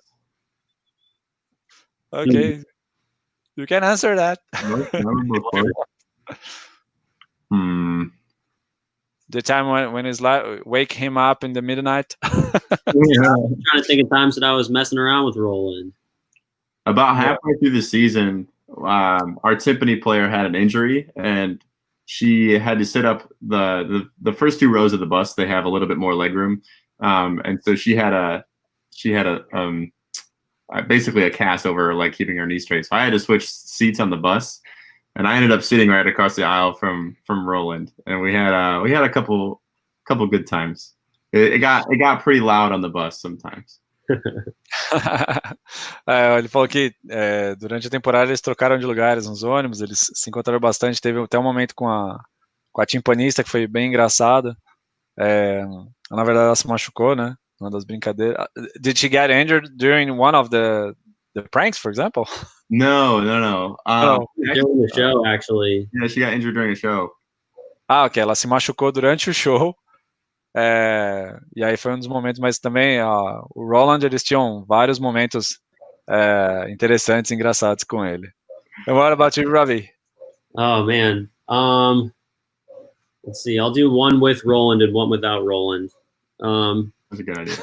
Okay. You can answer that. The time when his wake him up in the midnight. Yeah. I'm trying to think of times that I was messing around with Roland. About halfway through the season, our timpani player had an injury, and she had to sit up the first two rows of the bus. They have a little bit more leg room, and so she had basically a cast over her leg, keeping her knee straight. So I had to switch seats on the bus, and I ended up sitting right across the aisle from Roland, and we had a couple good times. It got pretty loud on the bus sometimes. Ele falou que durante a temporada eles trocaram de lugares nos ônibus, eles se encontraram bastante, teve até um momento com a timpanista que foi bem engraçado. Na verdade ela se machucou, né? Uma das brincadeiras. Did she get injured during one of the pranks, for example? No. During the show, actually. Yeah, she got injured during a show. Ok, ela se machucou durante o show. E aí foi um dos momentos, mas também o Roland, eles tinham vários momentos interessantes, engraçados com ele. And what about you, Robby? Oh man, let's see. I'll do one with Roland and one without Roland. That's a good idea.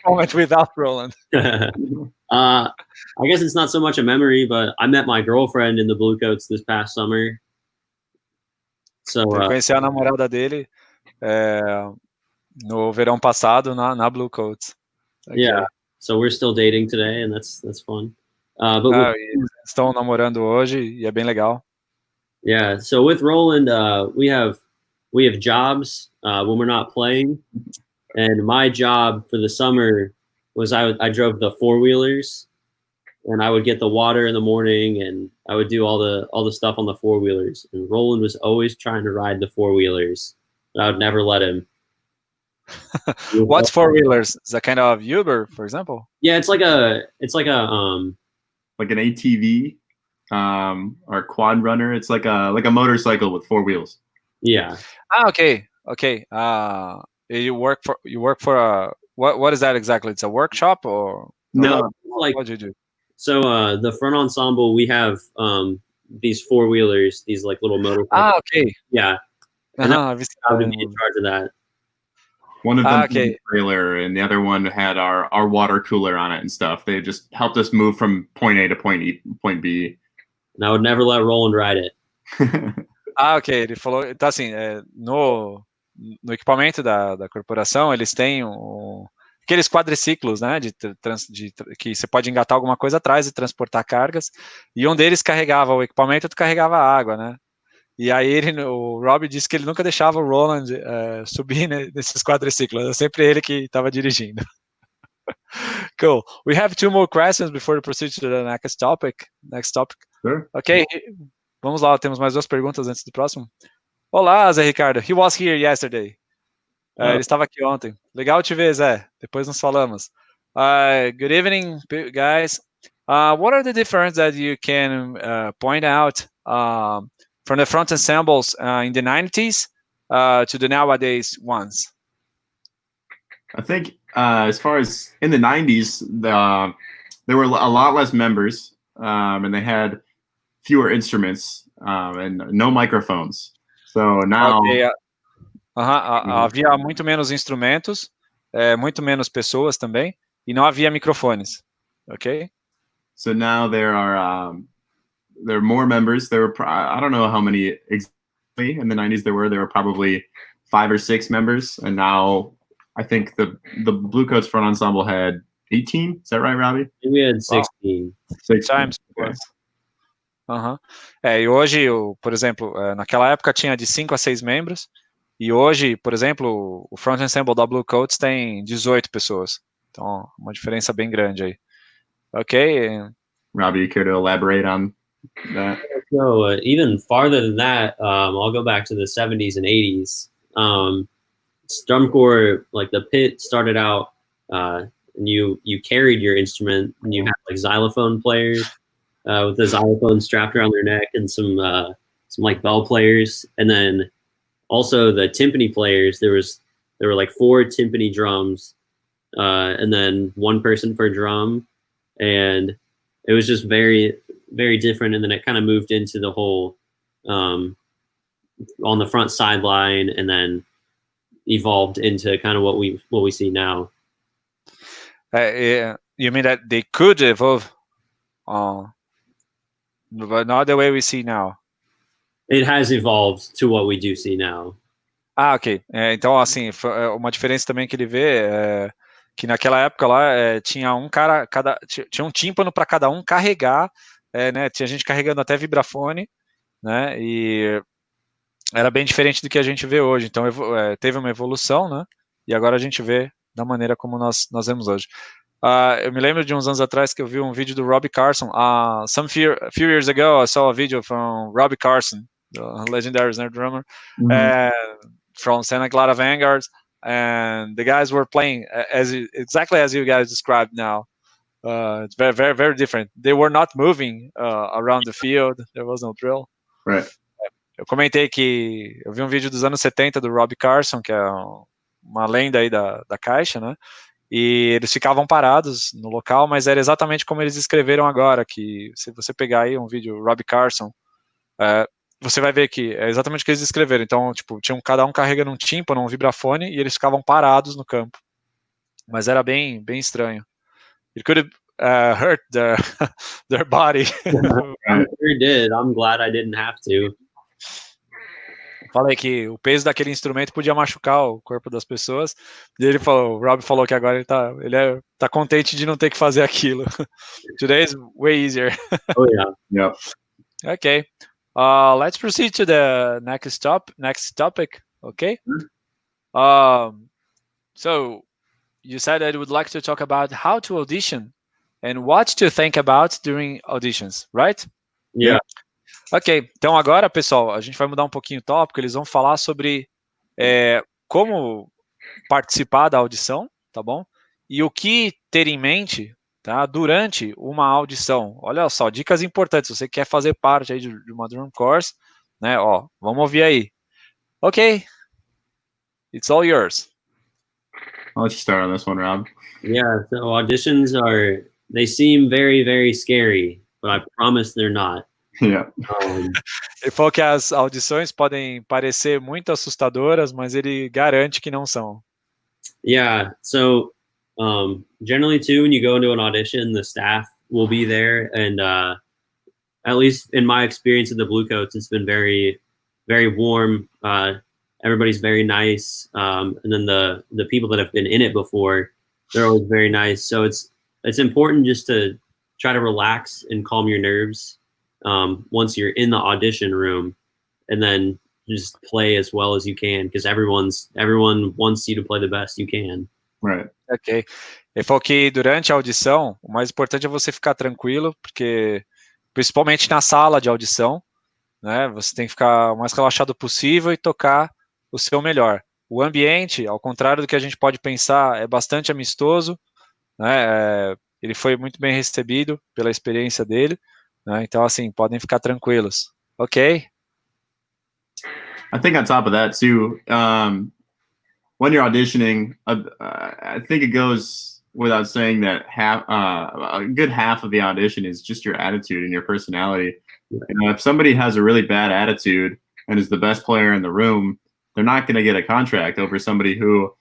Moment without Roland. I guess it's not so much a memory, but I met my girlfriend in the Bluecoats this past summer. So eu conheci a namorada dele no verão passado na Bluecoats. Okay. Yeah, so we're still dating today, and that's fun. Estão namorando hoje e é bem legal. Yeah, so with Roland, we have jobs when we're not playing, and my job for the summer was I drove the four-wheelers, and I would get the water in the morning, and I would do all the stuff on the four-wheelers. And Roland was always trying to ride the four-wheelers, but I would never let him. What's four-wheelers? Is that kind of Uber, for example? Yeah, it's like a like an ATV or quad runner. It's like a motorcycle with four wheels. Yeah. Okay. You work for a what is that exactly? It's a workshop or no? Like what do you do? So the Front Ensemble, we have these four-wheelers, these like little motorcycles. Okay. Yeah. And I would be in charge of that. One of them Okay. had a trailer, and the other one had our water cooler on it and stuff. They just helped us move from point A to point B. And I would never let Roland ride it. Ok, ele falou, então assim, no equipamento da corporação, eles têm aqueles quadriciclos, né, que você pode engatar alguma coisa atrás e transportar cargas, e um deles carregava o equipamento e outro carregava a água, né, e aí o Robby disse que ele nunca deixava o Roland subir nesses quadriciclos, era sempre ele que estava dirigindo. Cool. We have 2 more questions before we proceed to the next topic. Sure. Ok, vamos lá, temos mais 2 perguntas antes do próximo. Olá, Zé Ricardo. He was here yesterday. Ele estava aqui ontem. Legal te ver, Zé. Depois nos falamos. Good evening, guys. What are the differences that you can point out from the front ensembles in the 90s to the nowadays ones? I think as far as in the 90s, there were a lot less members, and they had fewer instruments and no microphones. So now... Okay. Havia muito menos instrumentos, muito menos pessoas também, e não havia microfones, ok? So now there are more members. There were I don't know how many exactly in the 90s there were probably 5 or 6 members, and now I think the Bluecoats Front Ensemble had 18. Is that right, Robby? We had 16. 6 times. Okay. E hoje, por exemplo, naquela época tinha de 5 a 6 membros, e hoje, por exemplo, o Front Ensemble da Bluecoats tem 18 pessoas. Então, uma diferença bem grande aí. Ok? Robby, you care to elaborate on that? So even farther than that, I'll go back to the 70s and 80s. Drum corps, like the pit started out, and you carried your instrument, and you had like xylophone players with the xylophone strapped around their neck, and some like bell players, and then also the timpani players. There were like 4 timpani drums, and then 1 person per drum, and it was just very, very different. And then it kind of moved into the whole on the front sideline, and then evolved into kind of what we see now. You mean that they could evolve, but not the way we see now? It has evolved to what we do see now. Ok. Então, assim, uma diferença também que ele vê que naquela época lá tinha um cara, tinha um tímpano para cada um carregar, né? Tinha gente carregando até vibrafone, né? E era bem diferente do que a gente vê hoje. Então, teve uma evolução, né? E agora a gente vê da maneira como nós vemos hoje. Eu me lembro de uns anos atrás que eu vi um vídeo do Robby Carson. Some few years ago, I saw a video from Robby Carson, the legendary snare drummer, from Santa Clara Vanguards, and the guys were playing exactly as you guys described now. It's very, very, very different. They were not moving around the field. There was no drill. Right. Eu comentei que eu vi um vídeo dos anos 70 do Robby Carson, que é uma lenda aí da caixa, né? E eles ficavam parados no local, mas era exatamente como eles escreveram agora, que se você pegar aí um vídeo Robby Carson, você vai ver que é exatamente o que eles escreveram. Então, tipo, cada um carregando um tímpano, um vibrafone, e eles ficavam parados no campo. Mas era bem, bem estranho. It could hurt their body. It sure did. I'm glad I didn't have to. Falei que o peso daquele instrumento podia machucar o corpo das pessoas. E o Robby falou que agora ele tá contente de não ter que fazer aquilo. Today is way easier. Oh yeah. Yeah. Okay. Let's proceed to the next topic. Okay. So you said that you would like to talk about how to audition and what to think about during auditions, right? Yeah. Ok, então agora, pessoal, a gente vai mudar um pouquinho o tópico, eles vão falar sobre como participar da audição, tá bom? E o que ter em mente, tá, durante uma audição. Olha só, dicas importantes, se você quer fazer parte aí de uma drum course, né, ó, vamos ouvir aí. Ok, it's all yours. I'll let you start on this one, Rob. Yeah, so auditions they seem very, very scary, but I promise they're not. Yeah. Ele falou que as audições podem parecer muito assustadoras, mas ele garante que não são. Yeah. So generally too, when you go into an audition, the staff will be there, and at least in my experience at the Bluecoats, it's been very, very warm. Everybody's very nice, and then the people that have been in it before, they're always very nice. So it's important just to try to relax and calm your nerves once you're in the audition room, and then just play as well as you can, because everyone wants you to play the best you can. Right. Ok. Ele falou que durante a audição, o mais importante é você ficar tranquilo, porque principalmente na sala de audição, né, você tem que ficar o mais relaxado possível e tocar o seu melhor. O ambiente, ao contrário do que a gente pode pensar, é bastante amistoso, né, ele foi muito bem recebido pela experiência dele, né, então assim, podem ficar tranquilos. Ok? I think on top of that too, when you're auditioning, I think it goes without saying that a good half of the audition is just your attitude and your personality. You know, if somebody has a really bad attitude and is the best player in the room, they're not going to get a contract over somebody who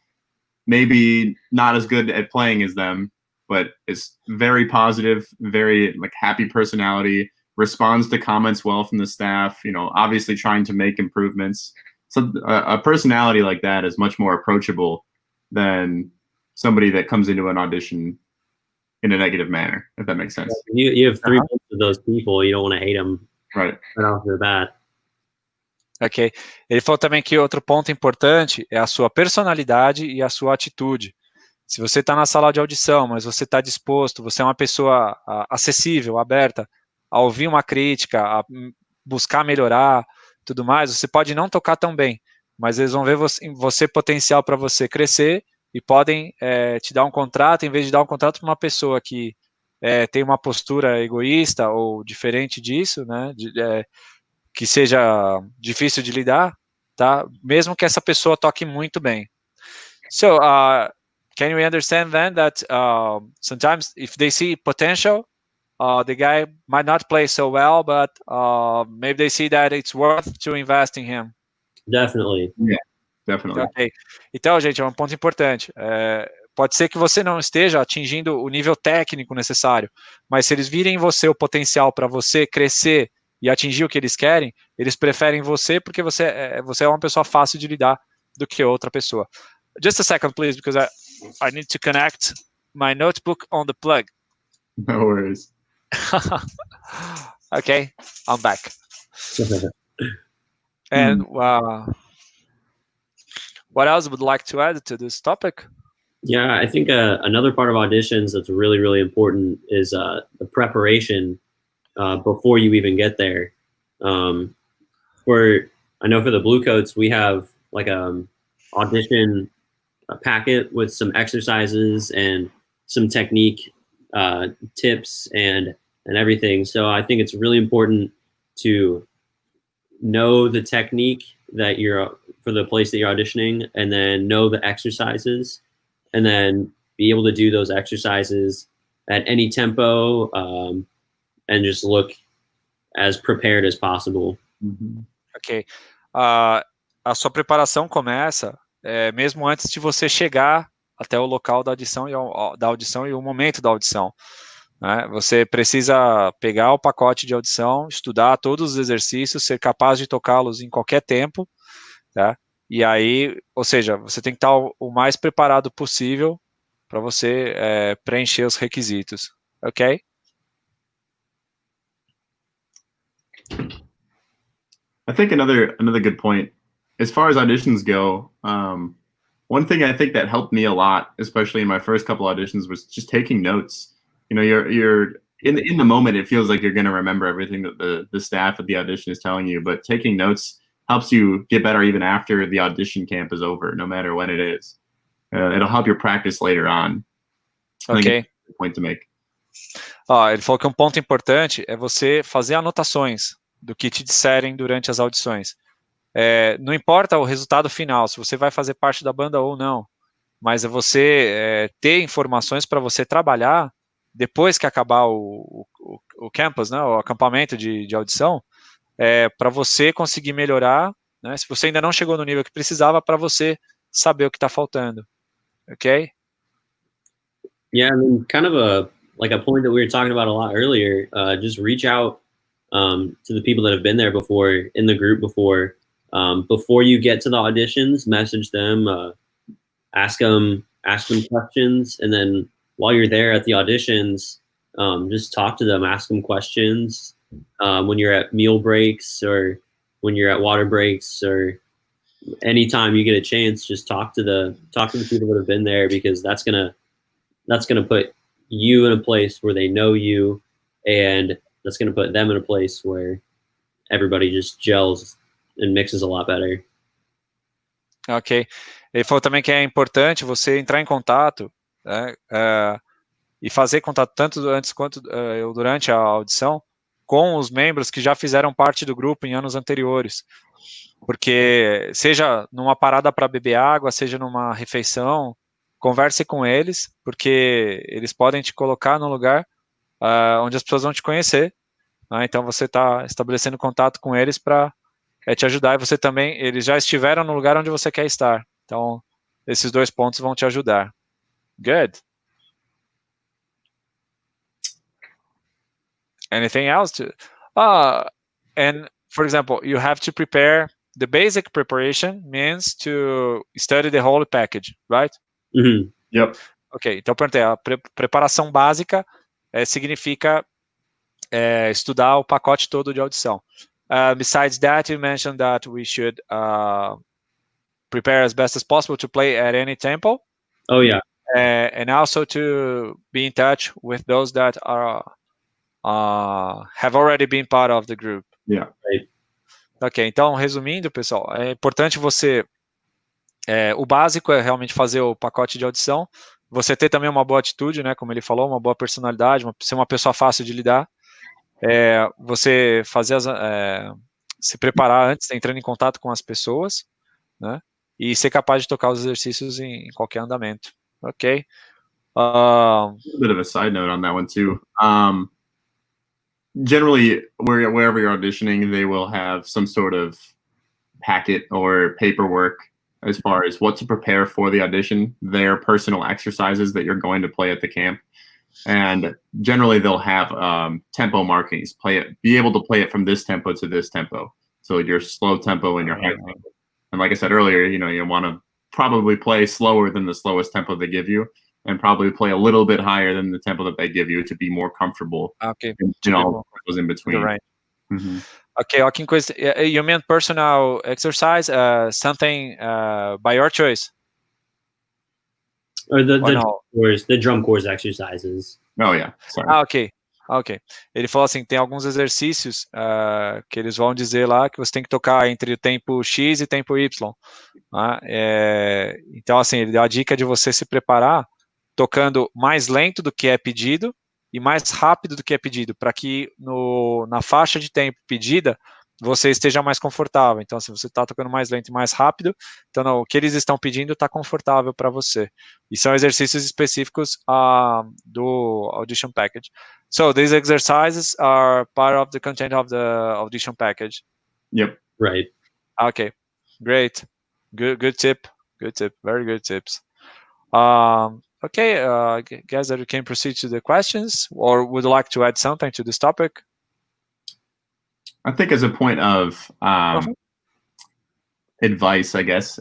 maybe not as good at playing as them, but is very positive, very like happy personality, responds to comments well from the staff, you know, obviously trying to make improvements. So a personality like that is much more approachable than somebody that comes into an audition in a negative manner, if that makes sense. You have 3 months of those people, you don't want to hate them right off the bat. Ok. Ele falou também que outro ponto importante é a sua personalidade e a sua atitude. Se você está na sala de audição, mas você está disposto, você é uma pessoa acessível, aberta, a ouvir uma crítica, a buscar melhorar, tudo mais, você pode não tocar tão bem, mas eles vão ver você potencial para você crescer e podem te dar um contrato, em vez de dar um contrato para uma pessoa que tem uma postura egoísta ou diferente disso, né, que seja difícil de lidar, tá? Mesmo que essa pessoa toque muito bem. So, can we understand then that sometimes if they see potential, the guy might not play so well, but maybe they see that it's worth to invest in him. Definitely. Yeah, definitely. Okay. Então, gente, é um ponto importante. Pode ser que você não esteja atingindo o nível técnico necessário, mas se eles virem em você o potencial para você crescer e atingir o que eles querem, eles preferem você porque você é uma pessoa fácil de lidar do que outra pessoa. Just a second, please, because I need to connect my notebook on the plug. No worries. Okay, I'm back. And what else would like to add to this topic? Yeah, I think another part of auditions that's really, really important is the preparation before you even get there. I know for the Bluecoats, we have like audition packet with some exercises and some technique tips and everything. So I think it's really important to know the technique that you're for the place that you're auditioning, and then know the exercises, and then be able to do those exercises at any tempo, and just look as prepared as possible. Mm-hmm. Ok. A sua preparação começa mesmo antes de você chegar até o local da audição e o momento da audição. Né? Você precisa pegar o pacote de audição, estudar todos os exercícios, ser capaz de tocá-los em qualquer tempo, tá? E aí, ou seja, você tem que estar o mais preparado possível para você preencher os requisitos, ok? I think another good point, as far as auditions go, one thing I think that helped me a lot, especially in my first couple auditions, was just taking notes. You know, you're in the moment, it feels like you're going to remember everything that the staff at the audition is telling you, but taking notes helps you get better even after the audition camp is over, no matter when it is. It'll help your practice later on. Ok. Point to make. Ele falou que um ponto importante é você fazer anotações do que te disserem durante as audições. Não importa o resultado final, se você vai fazer parte da banda ou não, mas é você ter informações para você trabalhar depois que acabar o campus, né, o acampamento de audição, para você conseguir melhorar, né, se você ainda não chegou no nível que precisava, para você saber o que está faltando. Okay? Yeah, and then kind of a point that we were talking about a lot earlier. Just reach out to the people that have been there before in the group before. Before you get to the auditions, message them, ask them questions, and then while you're there at the auditions, just talk to them, ask them questions. When you're at meal breaks or when you're at water breaks or anytime you get a chance, just talk to the people that have been there, because that's gonna put you in a place where they know you, and that's gonna put them in a place where everybody just gels and mixes a lot better. Ok. Ele falou também que é importante você entrar em contato, né, e fazer contato tanto antes quanto durante a audição com os membros que já fizeram parte do grupo em anos anteriores. Porque seja numa parada para beber água, seja numa refeição, converse com eles, porque eles podem te colocar num lugar onde as pessoas vão te conhecer. Então você está estabelecendo contato com eles para te ajudar, e você também, eles já estiveram no lugar onde você quer estar. Então, esses dois pontos vão te ajudar. Good. Anything else? And for example, you have to prepare, the basic preparation means to study the whole package, right? Mm-hmm. Yep. Ok, então perguntei, a preparação básica significa estudar o pacote todo de audição. Besides that, you mentioned that we should prepare as best as possible to play at any tempo. Oh yeah. And also to be in touch with those that have already been part of the group. Yeah. Right. Ok, então, resumindo, pessoal, é importante você... o básico é realmente fazer o pacote de audição, você ter também uma boa atitude, né, como ele falou, uma boa personalidade, ser uma pessoa fácil de lidar, você fazer se preparar antes, entrando em contato com as pessoas, né, e ser capaz de tocar os exercícios em qualquer andamento. Ok? A bit of a side note on that one too. Generally, wherever you're auditioning, they will have some sort of packet or paperwork as far as what to prepare for the audition, their personal exercises that you're going to play at the camp. And generally they'll have tempo markings, be able to play it from this tempo to this tempo. So your slow tempo and your high tempo. And like I said earlier, you want to probably play slower than the slowest tempo they give you, and probably play a little bit higher than the tempo that they give you to be more comfortable. Okay. All goes in between. You're right. Mm-hmm. Okay, qualquer coisa. You meant personal exercise, something by your choice? Or the drum corps exercises. Oh, yeah. Sorry. Ok. Ele falou assim, tem alguns exercícios que eles vão dizer lá que você tem que tocar entre o tempo X e tempo Y. Então, assim, ele deu a dica de você se preparar tocando mais lento do que é pedido e mais rápido do que é pedido, para que na faixa de tempo pedida você esteja mais confortável. Então, se você está tocando mais lento e mais rápido, então o que eles estão pedindo está confortável para você. E são exercícios específicos do Audition Package. So, these exercises are part of the content of the Audition Package. Yep. Right. Okay, great. Good tip. Very good tips. Okay, I guess that we can proceed to the questions, or would you like to add something to this topic? I think as a point of advice, I guess,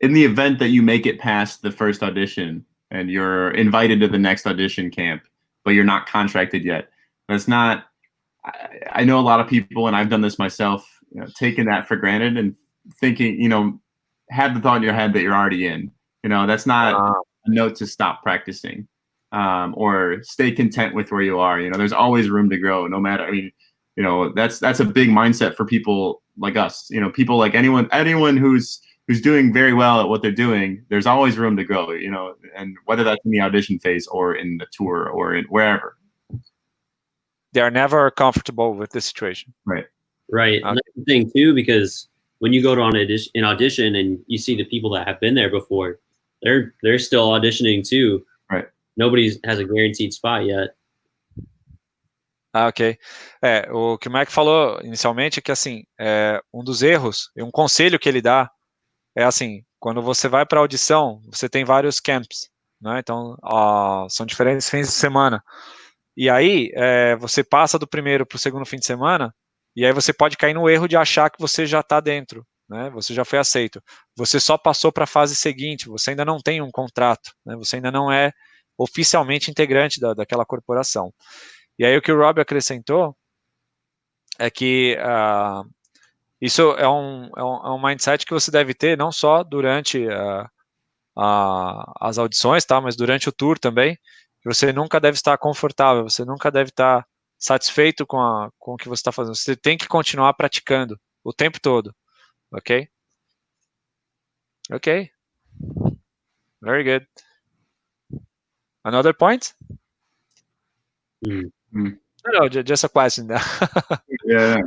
in the event that you make it past the first audition and you're invited to the next audition camp, but you're not contracted yet, that's not, I know a lot of people, and I've done this myself, taking that for granted and thinking, have the thought in your head that you're already in. That's not a note to stop practicing or stay content with where you are. There's always room to grow, no matter, that's a big mindset for people like us. People like anyone who's doing very well at what they're doing, there's always room to grow, and whether that's in the audition phase or in the tour or in wherever. They are never comfortable with this situation. Right. And that's the thing too, because when you go to an audition and you see the people that have been there before, they're still auditioning too. Right. Nobody has a guaranteed spot yet. Ok. O que o Mike falou inicialmente é que, assim, um dos erros, um conselho que ele dá é assim, quando você vai para audição, você tem vários camps, né? Então, são diferentes fins de semana. E aí, você passa do primeiro para o segundo fim de semana, e aí você pode cair no erro de achar que você já está dentro, né? Você já foi aceito. Você só passou para a fase seguinte, você ainda não tem um contrato, né? Você ainda não é oficialmente integrante daquela corporação. E aí o que o Robby acrescentou é que isso é um mindset que você deve ter não só durante as audições, tá? Mas durante o tour também. Você nunca deve estar confortável, você nunca deve estar satisfeito com o que você está fazendo. Você tem que continuar praticando o tempo todo, ok? Ok. Very good. Another point? No, just a question. Yeah.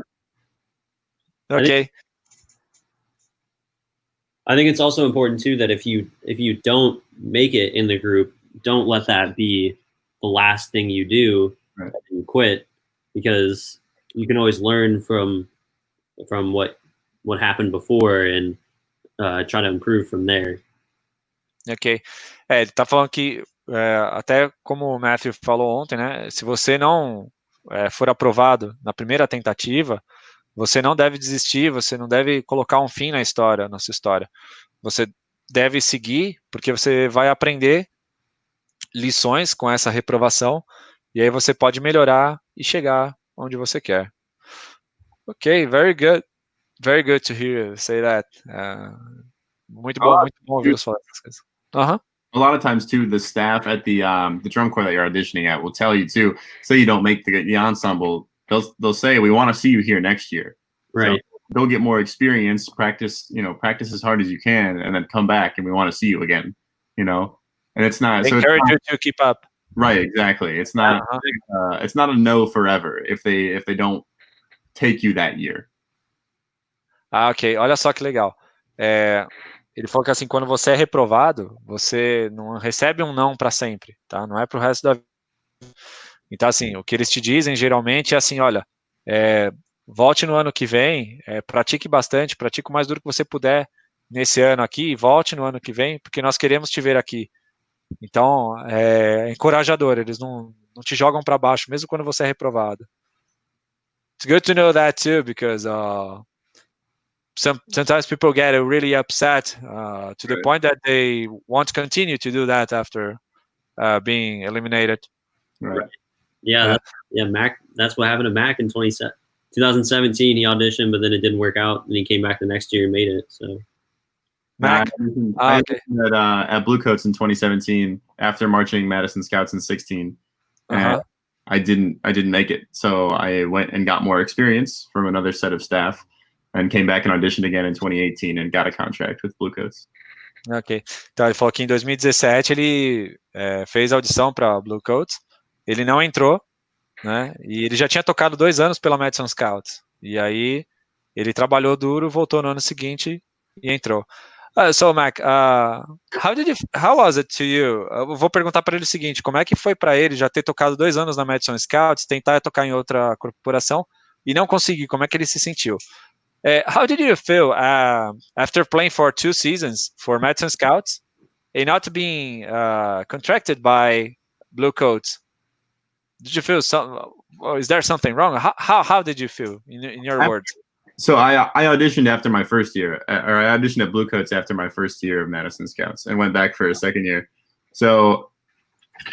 Okay. I think it's also important too that if you don't make it in the group, don't let that be the last thing you do and quit, because you can always learn from what happened before and try to improve from there. Ok. Ele tá falando que, até como o Matthew falou ontem, né? Se você não for aprovado na primeira tentativa, você não deve desistir, você não deve colocar um fim na sua história. Você deve seguir, porque você vai aprender lições com essa reprovação, e aí você pode melhorar e chegar onde você quer. Ok, very good. Very good to hear you say that. Muito bom ouvir os falar essas coisas. A lot of times too, the staff at the drum corps that you're auditioning at will tell you too, so you don't make the ensemble. They'll say, we want to see you here next year. Right. So go get more experience, practice as hard as you can, and then come back and we want to see you again. And it's not. They encourage you to keep up. Right, exactly. It's not. It's not a no forever if they don't take you that year. Ok. Olha só que legal. Ele falou que assim, quando você é reprovado, você não recebe um não para sempre, tá? Não é para o resto da vida. Então, assim, o que eles te dizem geralmente é assim, olha, volte no ano que vem, pratique bastante, pratique o mais duro que você puder nesse ano aqui, volte no ano que vem, porque nós queremos te ver aqui. Então, é encorajador, eles não te jogam para baixo, mesmo quando você é reprovado. It's good to know that too, because sometimes people get really upset to the point that they want to continue to do that after being eliminated. Right. Yeah, Mac. That's what happened to Mac in 2017. He auditioned, but then it didn't work out, and he came back the next year and made it. So, Mac, I auditioned at Bluecoats in 2017 after marching Madison Scouts in 16, and I didn't make it. So I went and got more experience from another set of staff, and came back and auditioned again in 2018 and got a contract with Bluecoats. Ok. Então ele falou que em 2017 ele fez audição para Bluecoats, ele não entrou, né? E ele já tinha tocado 2 anos pela Madison Scouts. E aí ele trabalhou duro, voltou no ano seguinte e entrou. So Mac, how was it to you? Eu vou perguntar para ele o seguinte: como é que foi para ele já ter tocado 2 anos na Madison Scouts, tentar tocar em outra corporação e não conseguir? Como é que ele se sentiu? How did you feel after playing for 2 seasons for Madison Scouts and not being contracted by Bluecoats? Did you feel is there something wrong? How did you feel in your words? So I auditioned after my first year, or I auditioned at Bluecoats after my first year of Madison Scouts and went back for a second year. So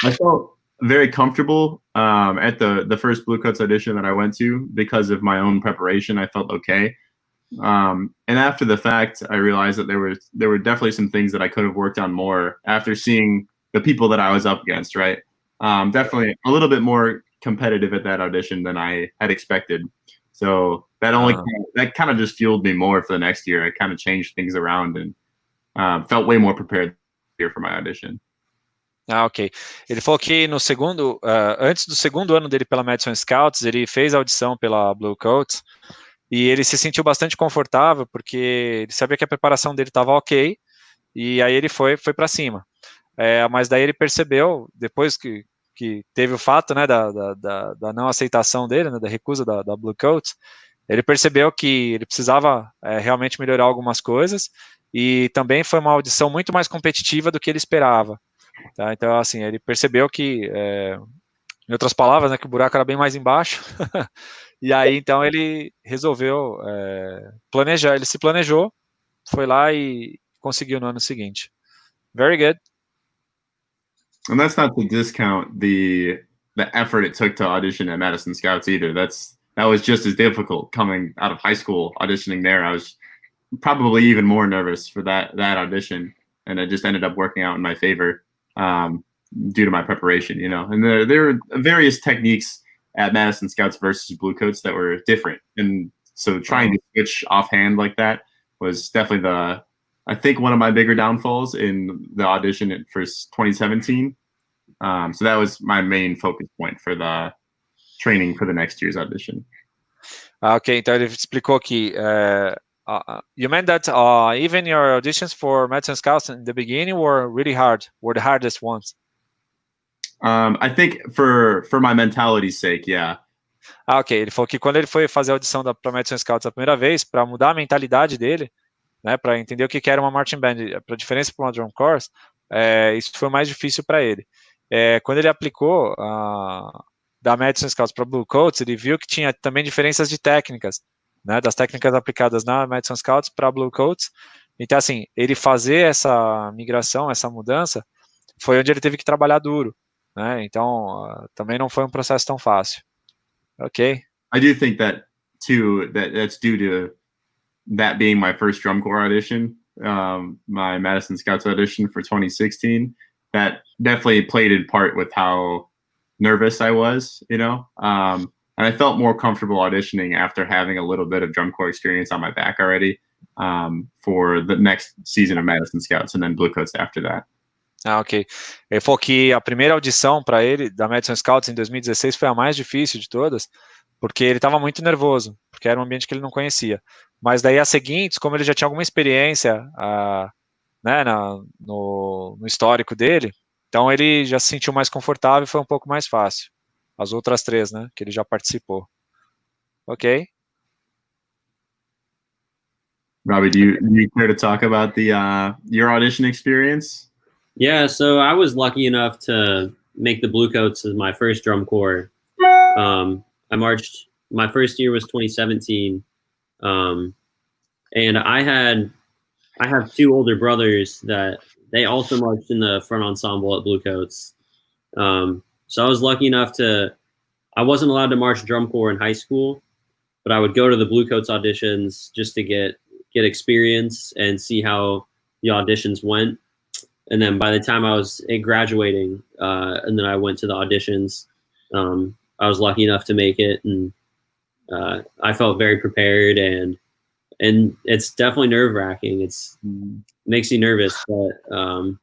I felt very comfortable at the first Bluecoats audition that I went to because of my own preparation. I felt okay. And after the fact, I realized that there were definitely some things that I could have worked on more after seeing the people that I was up against, right? Definitely a little bit more competitive at that audition than I had expected. So that kind of just fueled me more for the next year. I kind of changed things around and felt way more prepared here for my audition. Ok. Ele falou que no segundo, antes do segundo ano dele pela Madison Scouts, ele fez a audição pela Bluecoats e ele se sentiu bastante confortável porque ele sabia que a preparação dele estava ok e aí ele foi para cima. Mas daí ele percebeu, depois que teve o fato, né, da não aceitação dele, né, da recusa da Bluecoats, ele percebeu que ele precisava realmente melhorar algumas coisas e também foi uma audição muito mais competitiva do que ele esperava. Tá? Então, assim, ele percebeu que, em outras palavras, né, que o buraco era bem mais embaixo, e aí, então, ele resolveu planejar, ele se planejou, foi lá e conseguiu no ano seguinte. Very good. And that's not to discount the effort it took to audition at Madison Scouts either. That was just as difficult coming out of high school auditioning there. I was probably even more nervous for that audition, and it just ended up working out in my favor due to my preparation, you know. And there were various techniques at Madison Scouts versus Bluecoats that were different, and so trying to switch offhand like that was definitely I think one of my bigger downfalls in the audition for 2017. So that was my main focus point for the training for the next year's audition. Ok, então ele explicou que you meant that even your auditions for Madison Scouts in the beginning were really hard, were the hardest ones. I think for my mentality's sake, yeah. Ok, ele falou que quando ele foi fazer a audição para Madison Scouts a primeira vez, para mudar a mentalidade dele, né, para entender o que era uma marching band, para a diferença para uma drum course, isso foi mais difícil para ele. Quando ele aplicou da Madison Scouts para Bluecoats, ele viu que tinha também diferenças de técnicas, né, das técnicas aplicadas na Madison Scouts para Bluecoats. Então, assim, ele fazer essa migração, essa mudança, foi onde ele teve que trabalhar duro, né? Então, também não foi um processo tão fácil. Ok. I do think that too. That's due to that being my first drum corps audition, my Madison Scouts audition for 2016. That definitely played in part with how nervous I was, you know. And I felt more comfortable auditioning after having a little bit of drum corps experience on my back already for the next season of Madison Scouts and then Bluecoats after that. Ok. Ele falou que a primeira audição para ele da Madison Scouts em 2016 foi a mais difícil de todas, porque ele estava muito nervoso, porque era um ambiente que ele não conhecia. Mas daí as seguintes, como ele já tinha alguma experiência né, no histórico dele, então ele já se sentiu mais confortável e foi um pouco mais fácil. As outras três, né, que ele já participou. Ok. Robby, do you care to talk about your audition experience? Yeah, so I was lucky enough to make the Bluecoats as my first drum corps. I marched, my first year was 2017. And I have two older brothers that they also marched in the front ensemble at Bluecoats. So I was lucky enough I wasn't allowed to march drum corps in high school, but I would go to the Bluecoats auditions just to get experience and see how the auditions went. And then by the time I was graduating, and then I went to the auditions, I was lucky enough to make it, and I felt very prepared, and it's definitely nerve-wracking. It makes you nervous, but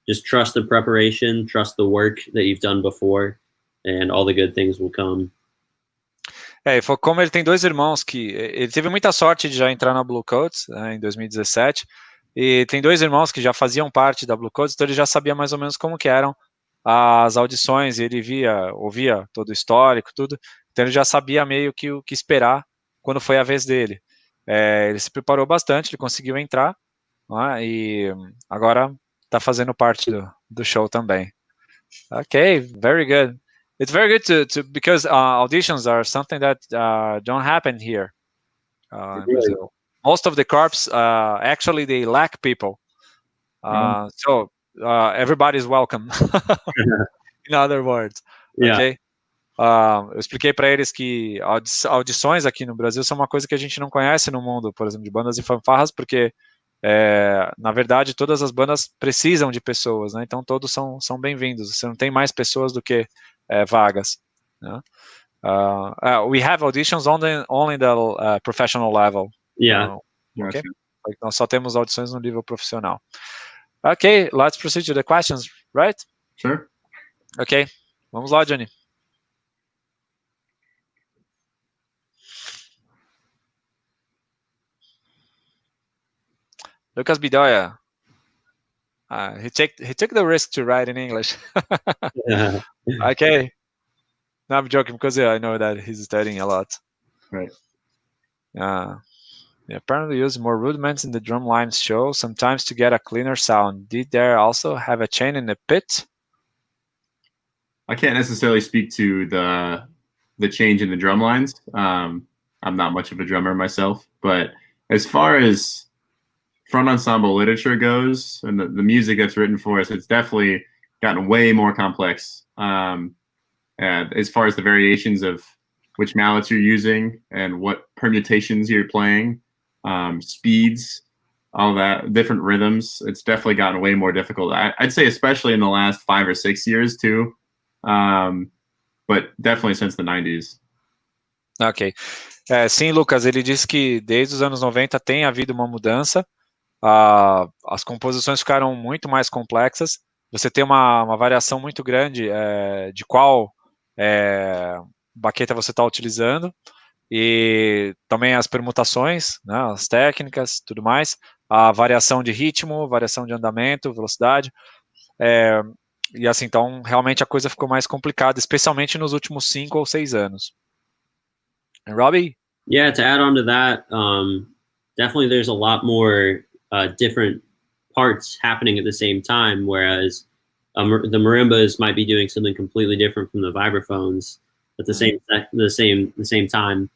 just trust the preparation, trust the work that you've done before, and all the good things will come. Como ele tem dois irmãos ele teve muita sorte de já entrar na Bluecoats, em 2017, e tem dois irmãos que já faziam parte da Bluecoats, então ele já sabia mais ou menos como que eram as audições, ele ouvia todo o histórico, tudo, então ele já sabia meio que o que esperar quando foi a vez dele. Ele se preparou bastante, ele conseguiu entrar, né, e agora está fazendo parte do show também. Ok, very good. It's very good to because auditions are something that don't happen here in Brazil. Most of the corps actually they lack people, so everybody's welcome. In other words, ok. Eu expliquei para eles que audições aqui no Brasil são uma coisa que a gente não conhece no mundo, por exemplo, de bandas e fanfarras, porque na verdade todas as bandas precisam de pessoas, né? Então todos são bem-vindos. Você não tem mais pessoas do que vagas, né? We have auditions only the professional level. Yeah. Okay. Nós só temos audições no nível profissional. Okay, let's proceed to the questions, right? Sure. Okay, vamos lá, Johnny. Lucas Bidoya. He took the risk to write in English. Yeah. Okay. No, I'm joking because I know that he's studying a lot. Right. They apparently use more rudiments in the drumline show, sometimes to get a cleaner sound. Did there also have a chain in the pit? I can't necessarily speak to the change in the drum lines. I'm not much of a drummer myself, but as far as front ensemble literature goes and the music that's written for us, it's definitely gotten way more complex. And as far as the variations of which mallets you're using and what permutations you're playing, speeds, all that, different rhythms, it's definitely gotten way more difficult. I'd say especially in the last 5 or 6 years too, but definitely since the 90s. Ok. Sim, Lucas, ele disse que desde os anos 90 tem havido uma mudança, as composições ficaram muito mais complexas, você tem uma variação muito grande de qual baqueta você está utilizando, e também as permutações, né, as técnicas, tudo mais, a variação de ritmo, variação de andamento, velocidade, e assim, então realmente a coisa ficou mais complicada, especialmente nos últimos 5 ou 6 anos. And Robby? Yeah, to add on to that, definitely there's a lot more different parts happening at the same time, whereas the marimbas might be doing something completely different from the vibraphones at the same time.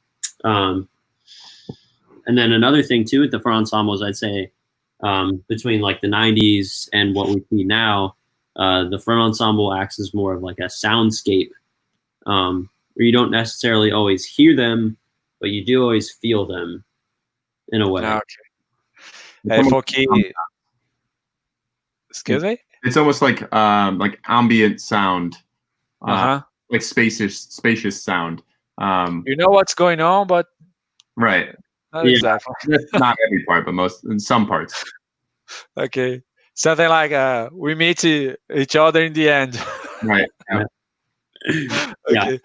And then another thing too with the front ensembles, I'd say between like the 90s and what we see now, the front ensemble acts as more of like a soundscape, where you don't necessarily always hear them, but you do always feel them in a way. Okay. Excuse me? It's almost like ambient sound, like spacious sound. You know what's going on, but right. Not exactly. Not every part, but in some parts. Okay. Something like we meet each other in the end. Right. Yeah. Okay.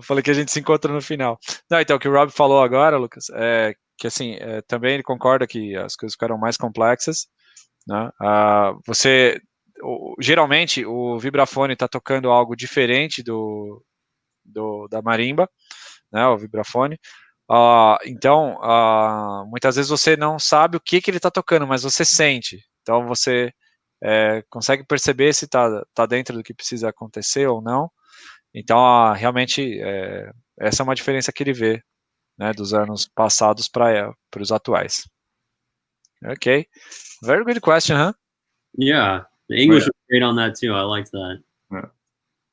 Falei que a gente se encontra no final. Não, então, o que o Rob falou agora, Lucas, que assim, também ele concorda que as coisas ficaram mais complexas, né? Geralmente, o vibrafone está tocando algo diferente da marimba, né, o vibrafone. Então, muitas vezes você não sabe o que ele está tocando, mas você sente. Então, você consegue perceber se tá dentro do que precisa acontecer ou não. Então, realmente, essa é uma diferença que ele vê, né, dos anos passados para os atuais. Okay. Very good question, huh? Yeah. The English was great on that too. I liked that.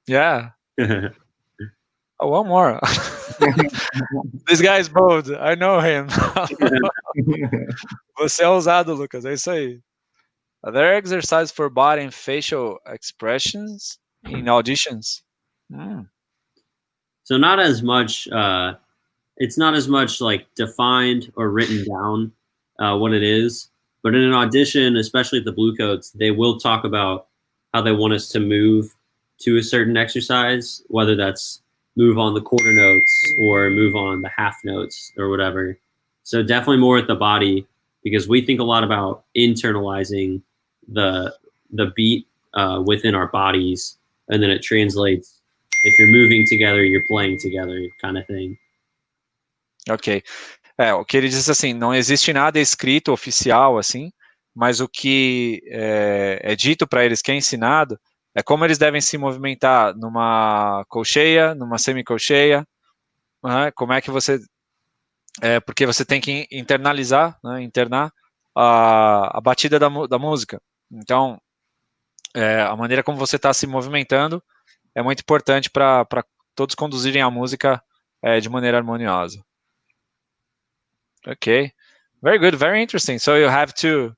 Yeah. Oh, one more. This guy is bold. I know him. Você é ousado, Lucas. É isso aí. Are there exercises for body and facial expressions in auditions? So not as much. It's not as much like defined or written down what it is, but in an audition, especially at the Bluecoats, they will talk about how they want us to move to a certain exercise, whether that's move on the quarter notes or move on the half notes or whatever. So definitely more at the body, because we think a lot about internalizing the beat within our bodies, and then it translates. If you're moving together, you're playing together, kind of thing. Ok. O que ele diz assim, não existe nada escrito oficial assim, mas o que é dito para eles, que é ensinado, é como eles devem se movimentar numa colcheia, numa semicolcheia, como é que você... porque você tem que internalizar, né, internar a batida da música. Então, a maneira como você está se movimentando é muito importante para todos conduzirem a música de maneira harmoniosa. Okay, very good, very interesting. So you have to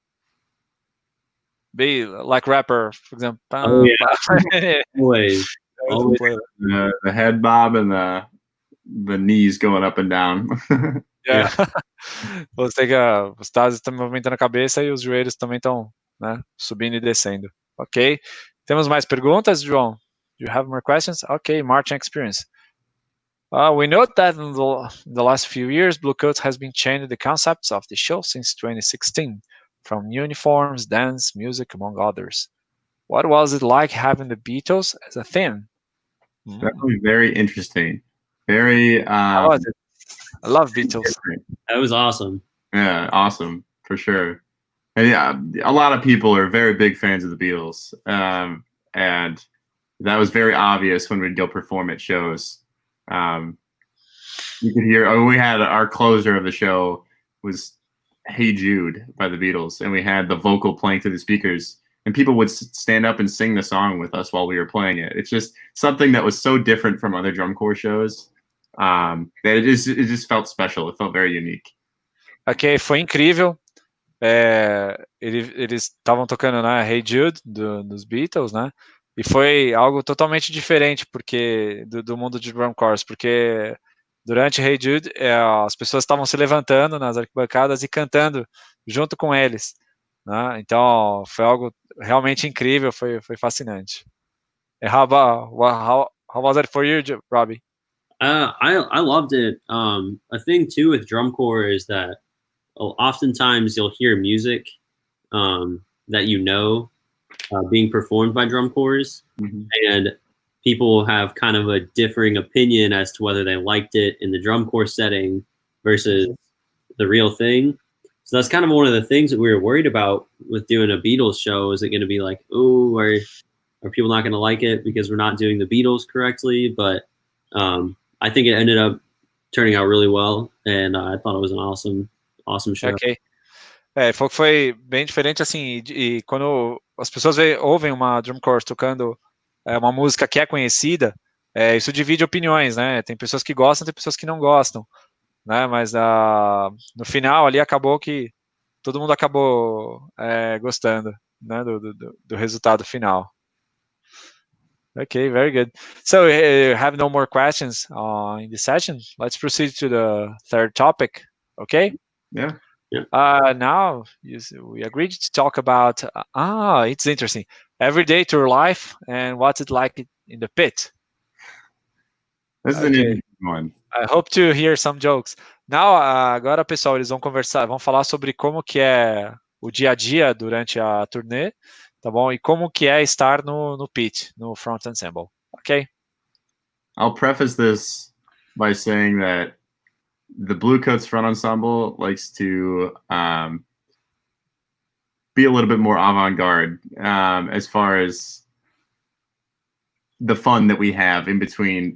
be like rapper, for example. Oh, yeah. Always. The head bob and the knees going up and down. Yeah. Você está movimentando a cabeça e os joelhos também estão, né, subindo e descendo. Ok. Temos mais perguntas, João? Do you have more questions? Okay, marching experience. We note that in the last few years, Bluecoats has been changing the concepts of the show since 2016, from uniforms, dance, music, among others. What was it like having the Beatles as a theme? Definitely very interesting. Very. How was it? I love Beatles. That was awesome. Yeah, awesome for sure. And yeah, a lot of people are very big fans of the Beatles, and that was very obvious when we'd go perform at shows. You could hear. Oh, we had our closer of the show was "Hey Jude" by the Beatles, and we had the vocal playing through the speakers, and people would stand up and sing the song with us while we were playing it. It's just something that was so different from other drum corps shows that it just felt special. It felt very unique. Ok, foi incrível. Eles estavam tocando na Hey Jude dos Beatles, né? E foi algo totalmente diferente porque do mundo de drum corps, porque durante Hey Jude as pessoas estavam se levantando nas arquibancadas e cantando junto com eles, né? Então foi algo realmente incrível, foi fascinante. How was it for you, Robby? I loved it. A thing too with drum corps is that oftentimes you'll hear music that being performed by drum corps, and people will have kind of a differing opinion as to whether they liked it in the drum corps setting versus the real thing. So that's kind of one of the things that we were worried about with doing a Beatles show. Is it going to be like, oh, are people not going to like it because we're not doing the Beatles correctly? But I think it ended up turning out really well, and I thought it was an awesome show. Ok. Foi bem diferente, assim, e quando as pessoas ouvem uma drum corps tocando uma música que é conhecida, isso divide opiniões, né? Tem pessoas que gostam, tem pessoas que não gostam, né? Mas no final ali acabou que todo mundo acabou gostando, né? Do resultado final. Okay, very good. So have no more questions in this session. Let's proceed to the third topic. Okay. Yeah. Now we agreed to talk about it's interesting, everyday tour life and what's it like in the pit. This is an interesting one. I hope to hear some jokes. Now, agora, pessoal, eles vão falar sobre como que é o dia a dia durante a turnê, tá bom? E como que é estar no pit, no Front Ensemble. Okay? I'll preface this by saying that the Bluecoats Front Ensemble likes to be a little bit more avant-garde as far as the fun that we have in between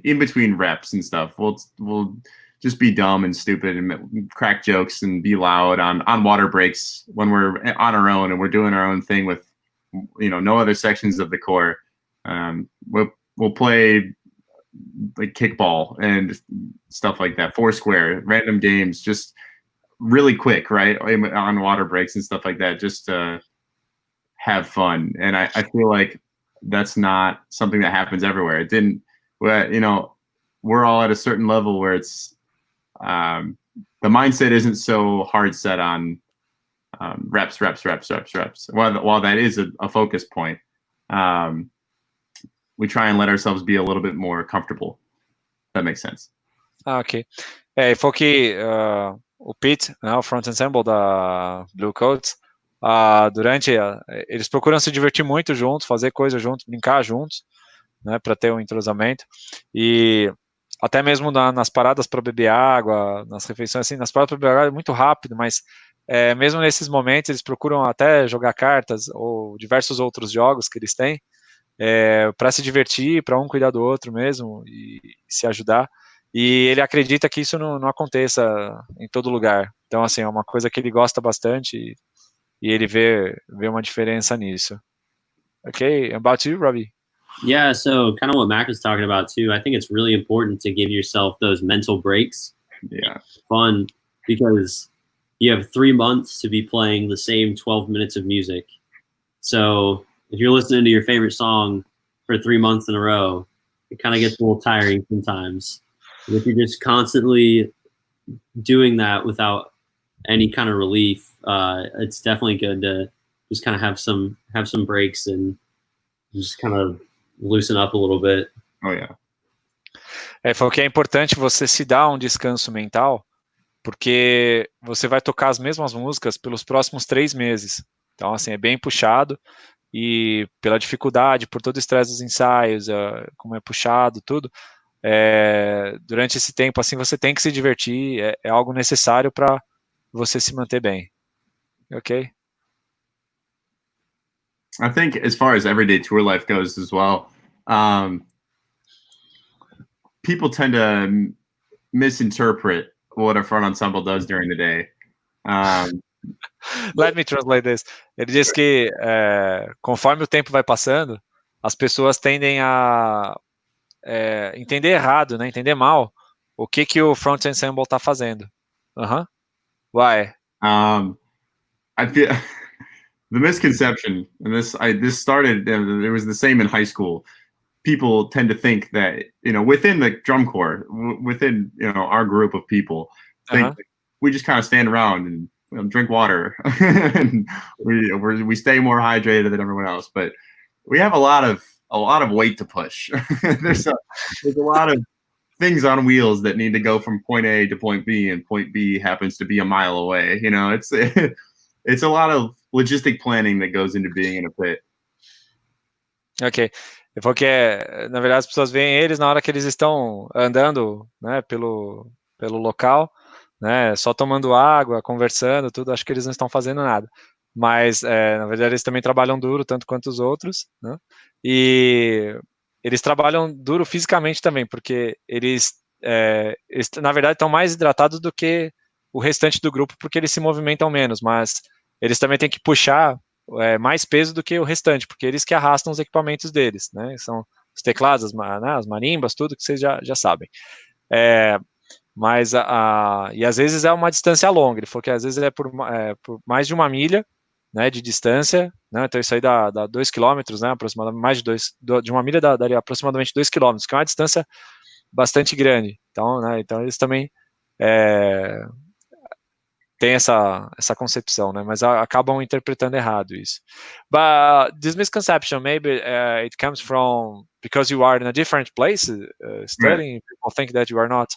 reps and stuff. We'll just be dumb and stupid and crack jokes and be loud on water breaks when we're on our own and we're doing our own thing with no other sections of the corps. We'll play like kickball and stuff like that, Foursquare, random games, just really quick, right, on water breaks and stuff like that, just to have fun. And I feel like that's not something that happens everywhere. It didn't, we're all at a certain level where it's the mindset isn't so hard set on reps. While that is a focus point, we try and let ourselves be a little bit more comfortable. That makes sense. Ok. E falou que o Pete, né, o Front Ensemble da Bluecoats, eles procuram se divertir muito juntos, fazer coisas juntos, brincar juntos, né, para ter um entrosamento. E até mesmo nas paradas para beber água, nas refeições, assim, nas paradas para beber água é muito rápido, mas mesmo nesses momentos eles procuram até jogar cartas ou diversos outros jogos que eles têm, para se divertir, para um cuidar do outro mesmo e se ajudar. E ele acredita que isso não aconteça em todo lugar. Então, assim, é uma coisa que ele gosta bastante e ele vê uma diferença nisso. Okay, about you, Robby? Yeah, so kind of what Mac was talking about too. I think it's really important to give yourself those mental breaks. Yeah, fun, because you have 3 months to be playing the same 12 minutes of music. So if you're listening to your favorite song for 3 months in a row, it kind of gets a little tiring sometimes. And if you're just constantly doing that without any kind of relief, it's definitely good to just kind of have some breaks and just kind of loosen up a little bit. Oh yeah. Falou que é importante você se dar um descanso mental, porque você vai tocar as mesmas músicas pelos próximos 3 meses. Então, assim, é bem puxado. E pela dificuldade, por todo o estresse dos ensaios, como é puxado, tudo, durante esse tempo, assim, você tem que se divertir, é algo necessário para você se manter bem. Ok? I think as far as everyday tour life goes as well, people tend to misinterpret what a front ensemble does during the day. Let me translate this. Ele diz que conforme o tempo vai passando, as pessoas tendem a entender errado, né? Entender mal o que o Front Ensemble está fazendo. Why? I feel the misconception, and this started. It was the same in high school. People tend to think that within the drum corps, within our group of people, think we just kind of stand around and drink water, and we stay more hydrated than everyone else. But we have a lot of weight to push. there's a lot of things on wheels that need to go from point A to point B, and point B happens to be a mile away. It's a lot of logistic planning that goes into being in a pit. Ok. Porque, na verdade, as pessoas veem eles na hora que eles estão andando, né, pelo local, né, só tomando água, conversando, tudo. Acho que eles não estão fazendo nada. Mas, na verdade, eles também trabalham duro, tanto quanto os outros, né? E eles trabalham duro fisicamente também, porque eles na verdade, estão mais hidratados do que o restante do grupo, porque eles se movimentam menos, mas eles também têm que puxar mais peso do que o restante, porque eles que arrastam os equipamentos deles, né? São os teclados, as marimbas, tudo que vocês já sabem. Mas e às vezes é uma distância longa. Ele falou que às vezes por mais de 1 milha, né, de distância, né? Então isso aí dá 2 quilômetros, né? Aproximadamente mais de 1 milha daria aproximadamente 2 quilômetros, que é uma distância bastante grande. Então eles também tem essa concepção, né? Mas acabam interpretando errado isso. But this misconception, maybe it comes from because you are in a different place studying, people think that you are not.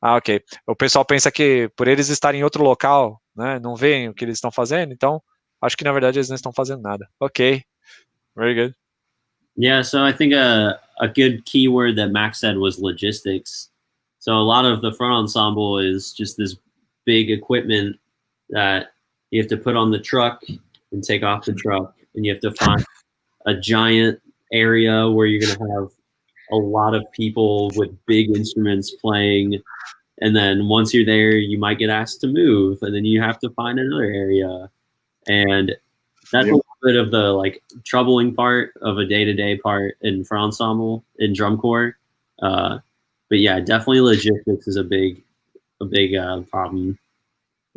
Ok. O pessoal pensa que por eles estarem em outro local, né, não veem o que eles estão fazendo, então acho que na verdade eles não estão fazendo nada. Ok. Very good. Yeah, so I think a good keyword that Max said was logistics. So a lot of the front ensemble is just this big equipment that you have to put on the truck and take off the truck, and you have to find a giant area where you're going to have a lot of people with big instruments playing, and then once you're there you might get asked to move, and then you have to find another area, and that's a little bit of the troubling part of a day-to-day part in front ensemble in drum corps. But yeah, definitely logistics is a big problem.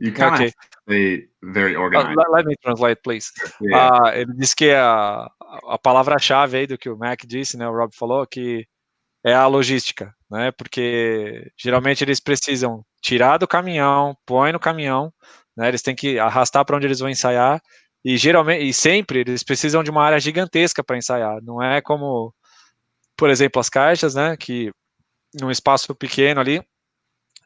You kind of stay very organized. Let me translate, please. Ele disse que a palavra-chave aí do que o Mac disse, né, o Rob falou, que é a logística, né, porque geralmente eles precisam tirar do caminhão, põe no caminhão, né, eles têm que arrastar para onde eles vão ensaiar, e sempre eles precisam de uma área gigantesca para ensaiar. Não é como, por exemplo, as caixas, né, que num espaço pequeno ali,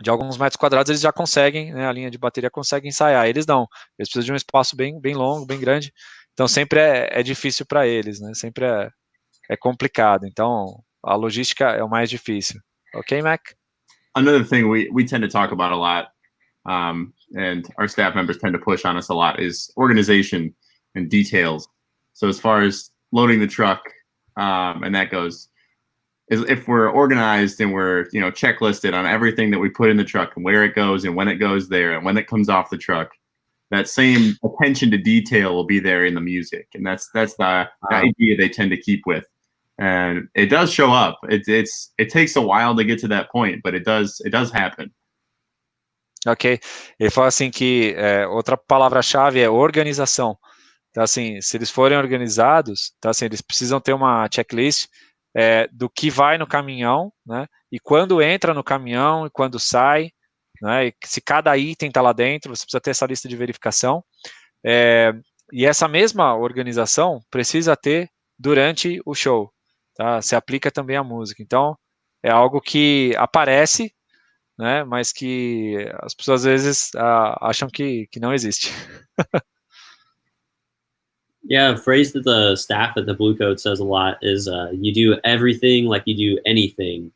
de alguns metros quadrados, eles já conseguem, né, a linha de bateria consegue ensaiar. Eles não, eles precisam de um espaço bem longo, bem grande, então sempre é difícil para eles, né, sempre é complicado, então a logística é o mais difícil. Ok, Mac? Another thing we tend to talk about a lot, and our staff members tend to push on us a lot, is organization and details. So as far as loading the truck, and that goes, if we're organized and we're checklisted on everything that we put in the truck and where it goes and when it goes there and when it comes off the truck, that same attention to detail will be there in the music, and that's the idea they tend to keep with, and it does show up. It takes a while to get to that point, but it does happen. Ok, ele fala assim que outra palavra-chave é organização. Então assim, se eles forem organizados, então assim, eles precisam ter uma checklist do que vai no caminhão, né? E quando entra no caminhão e quando sai, né? E se cada item está lá dentro, você precisa ter essa lista de verificação. E essa mesma organização precisa ter durante o show, tá? Se aplica também à música. Então, é algo que aparece, né? Mas que as pessoas às vezes acham que não existe. Yeah, a phrase that the staff at the Bluecoats says a lot is you do everything like you do anything.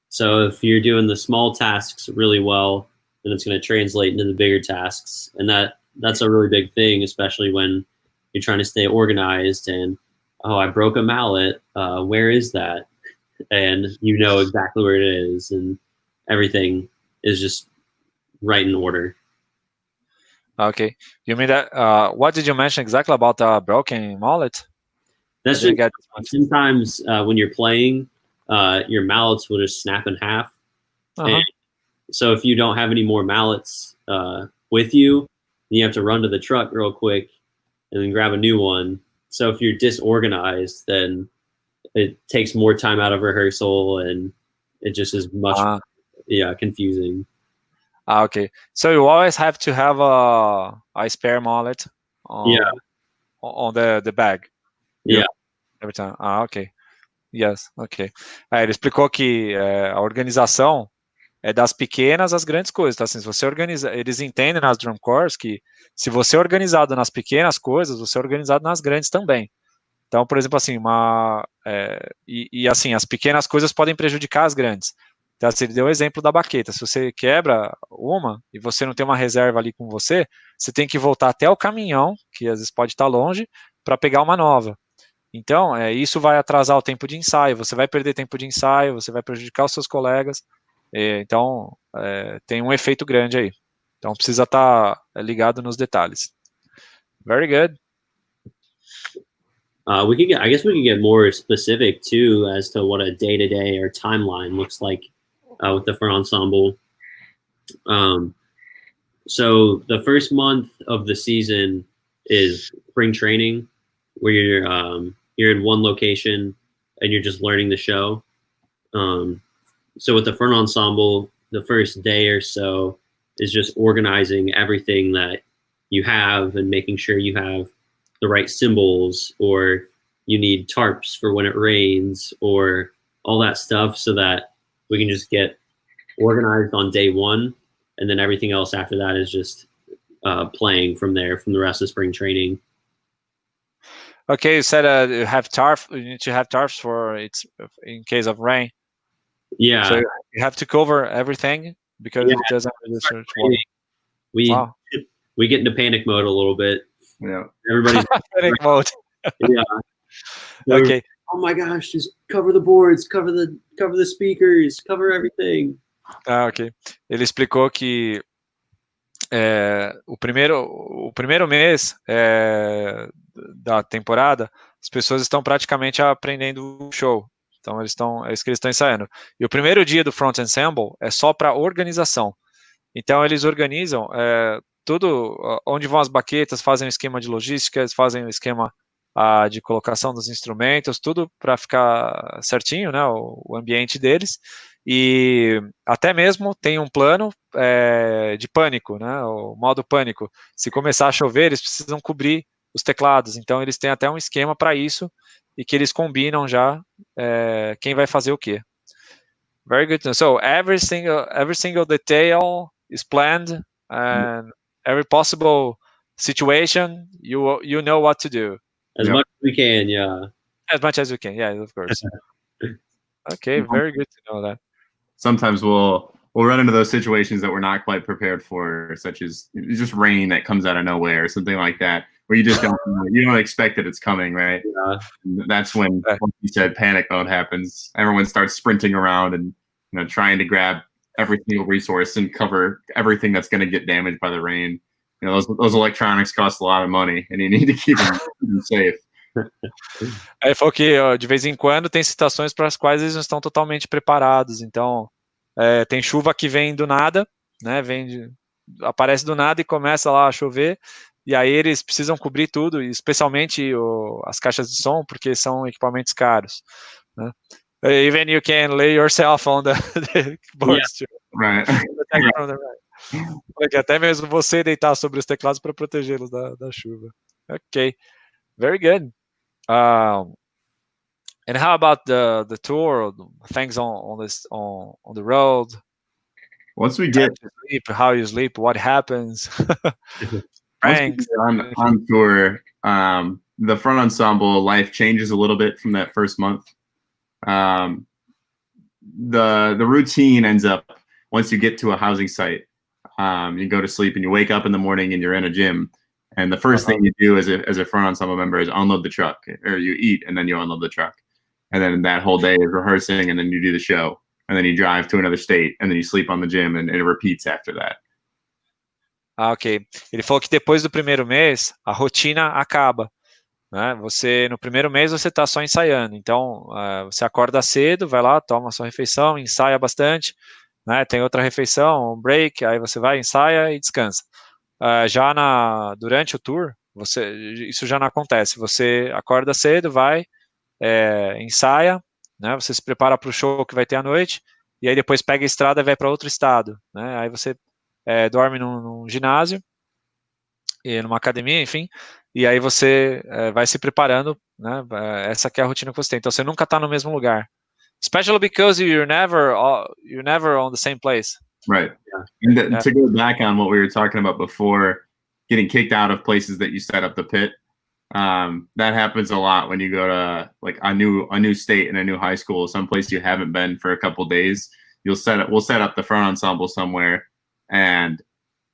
So if you're doing the small tasks really well, then it's going to translate into the bigger tasks. And that's a really big thing, especially when you're trying to stay organized and, oh, I broke a mallet. Where is that? And you know exactly where it is, and everything is just right in order. Okay. You mean that, what did you mention exactly about the broken mallet? That's just sometimes when you're playing, your mallets will just snap in half. And so if you don't have any more mallets with you, you have to run to the truck real quick and then grab a new one. So if you're disorganized, then it takes more time out of rehearsal, and it just is much confusing. Okay. So you always have to have a spare mallet on the bag. Yeah. Every time. Ok. Yes, ok. Ele explicou que a organização é das pequenas às grandes coisas. Então, assim, se você organiza, eles entendem nas drum corps que se você é organizado nas pequenas coisas, você é organizado nas grandes também. Então, por exemplo, assim, assim, as pequenas coisas podem prejudicar as grandes. Então, assim, ele deu o exemplo da baqueta. Se você quebra uma e você não tem uma reserva ali com você, você tem que voltar até o caminhão, que às vezes pode estar longe, para pegar uma nova. Então, isso vai atrasar o tempo de ensaio, você vai perder tempo de ensaio, você vai prejudicar os seus colegas. Então, tem um efeito grande aí. Então, precisa estar ligado nos detalhes. Very good. I guess we could get more specific too as to what a day-to-day or timeline looks like with the Front Ensemble. So the first month of the season is spring training, where you're in one location and you're just learning the show. So with the Front Ensemble, the first day or so is just organizing everything that you have and making sure you have the right symbols, or you need tarps for when it rains, or all that stuff, so that we can just get organized on day one, and then everything else after that is just playing from there, from the rest of spring training. Okay, you said you need to have tarps for it's in case of rain. Yeah. So you have to cover everything because it doesn't research water. We get into panic mode a little bit. Yeah. Everybody's panic mode. Yeah. Okay. Oh my gosh, just cover the boards, cover the speakers, cover everything. Ok. Ele explicou que o primeiro mês da temporada, as pessoas estão praticamente aprendendo o show. Então, é isso que eles estão ensaiando. E o primeiro dia do Front Ensemble é só para organização. Então, eles organizam tudo, onde vão as baquetas, fazem um esquema de logística, eles fazem um esquema de colocação dos instrumentos, tudo para ficar certinho, né, o ambiente deles. E até mesmo tem um plano de pânico, né, o modo pânico. Se começar a chover, eles precisam cobrir os teclados. Então, eles têm até um esquema para isso e que eles combinam já quem vai fazer o quê. Very good. So, every single detail is planned, and every possible situation, you know what to do. As much as we can, yeah. As much as we can, yeah, of course. Okay, very good to know that. Sometimes we'll run into those situations that we're not quite prepared for, such as just rain that comes out of nowhere or something like that, where you just don't expect that it's coming, right? Yeah. That's when, like you said, panic mode happens. Everyone starts sprinting around and trying to grab every single resource and cover everything that's going to get damaged by the rain. Those electronics cost a lot of money, and you need to keep them safe. Ele falou que de vez em quando tem situações para as quais eles não estão totalmente preparados. Então, tem chuva que vem do nada, né? Aparece do nada e começa lá a chover. E aí eles precisam cobrir tudo, especialmente as caixas de som, porque são equipamentos caros, né? Even you can lay yourself on the boards too. Right. Até mesmo você deitar sobre os teclados para protegê-los da chuva. Ok, very good. And how about the tour? Things on the road. Once we get sleep, how you sleep, what happens? on tour, the Front Ensemble life changes a little bit from that first month. The routine ends up, once you get to a housing site, you go to sleep and you wake up in the morning and you're in a gym. And the first thing you do as a front ensemble member is unload the truck, or you eat and then you unload the truck. And then that whole day is rehearsing, and then you do the show, and then you drive to another state, and then you sleep on the gym, and it repeats after that. Ah, ok. Ele falou que depois do primeiro mês, a rotina acaba. Né? No primeiro mês você está só ensaiando, então você acorda cedo, vai lá, toma sua refeição, ensaia bastante, né? Tem outra refeição, um break, aí você vai, ensaia e descansa. Durante o tour, isso já não acontece, você acorda cedo, vai, ensaia, né? Você se prepara para o show que vai ter à noite, e aí depois pega a estrada e vai para outro estado, né? Aí você dorme num ginásio, e numa academia, enfim, e aí você vai se preparando, né? Essa que é a rotina que você tem. Então você nunca está no mesmo lugar, especially because you're never on the same place. Right. Yeah. And to go back on what we were talking about before, getting kicked out of places that you set up the pit, that happens a lot when you go to like a new state and a new high school, someplace you haven't been for a couple days. We'll set up the front ensemble somewhere, and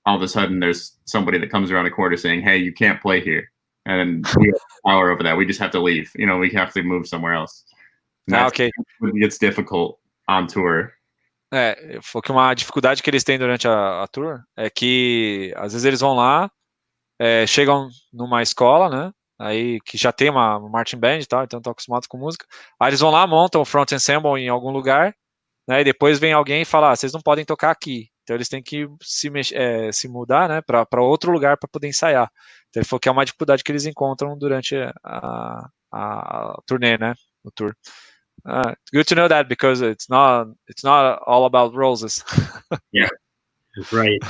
all of a sudden there's somebody that comes around the corner saying, "Hey, you can't play here," and we have power over that. We just have to leave. We have to move somewhere else. Okay. It gets difficult on tour. Foi que uma dificuldade que eles têm durante a tour é que às vezes eles vão lá, chegam numa escola, né? Aí que já tem uma marching band e tal, então estão acostumados com música. Aí eles vão lá, montam o Front Ensemble em algum lugar, né? E depois vem alguém e fala: vocês não podem tocar aqui. Então eles têm que se mudar, né, para outro lugar para poder ensaiar. Então ele falou que é uma dificuldade que eles encontram durante a turnê, né, o tour. Good to know that, because it's not all about roses. Yeah, right.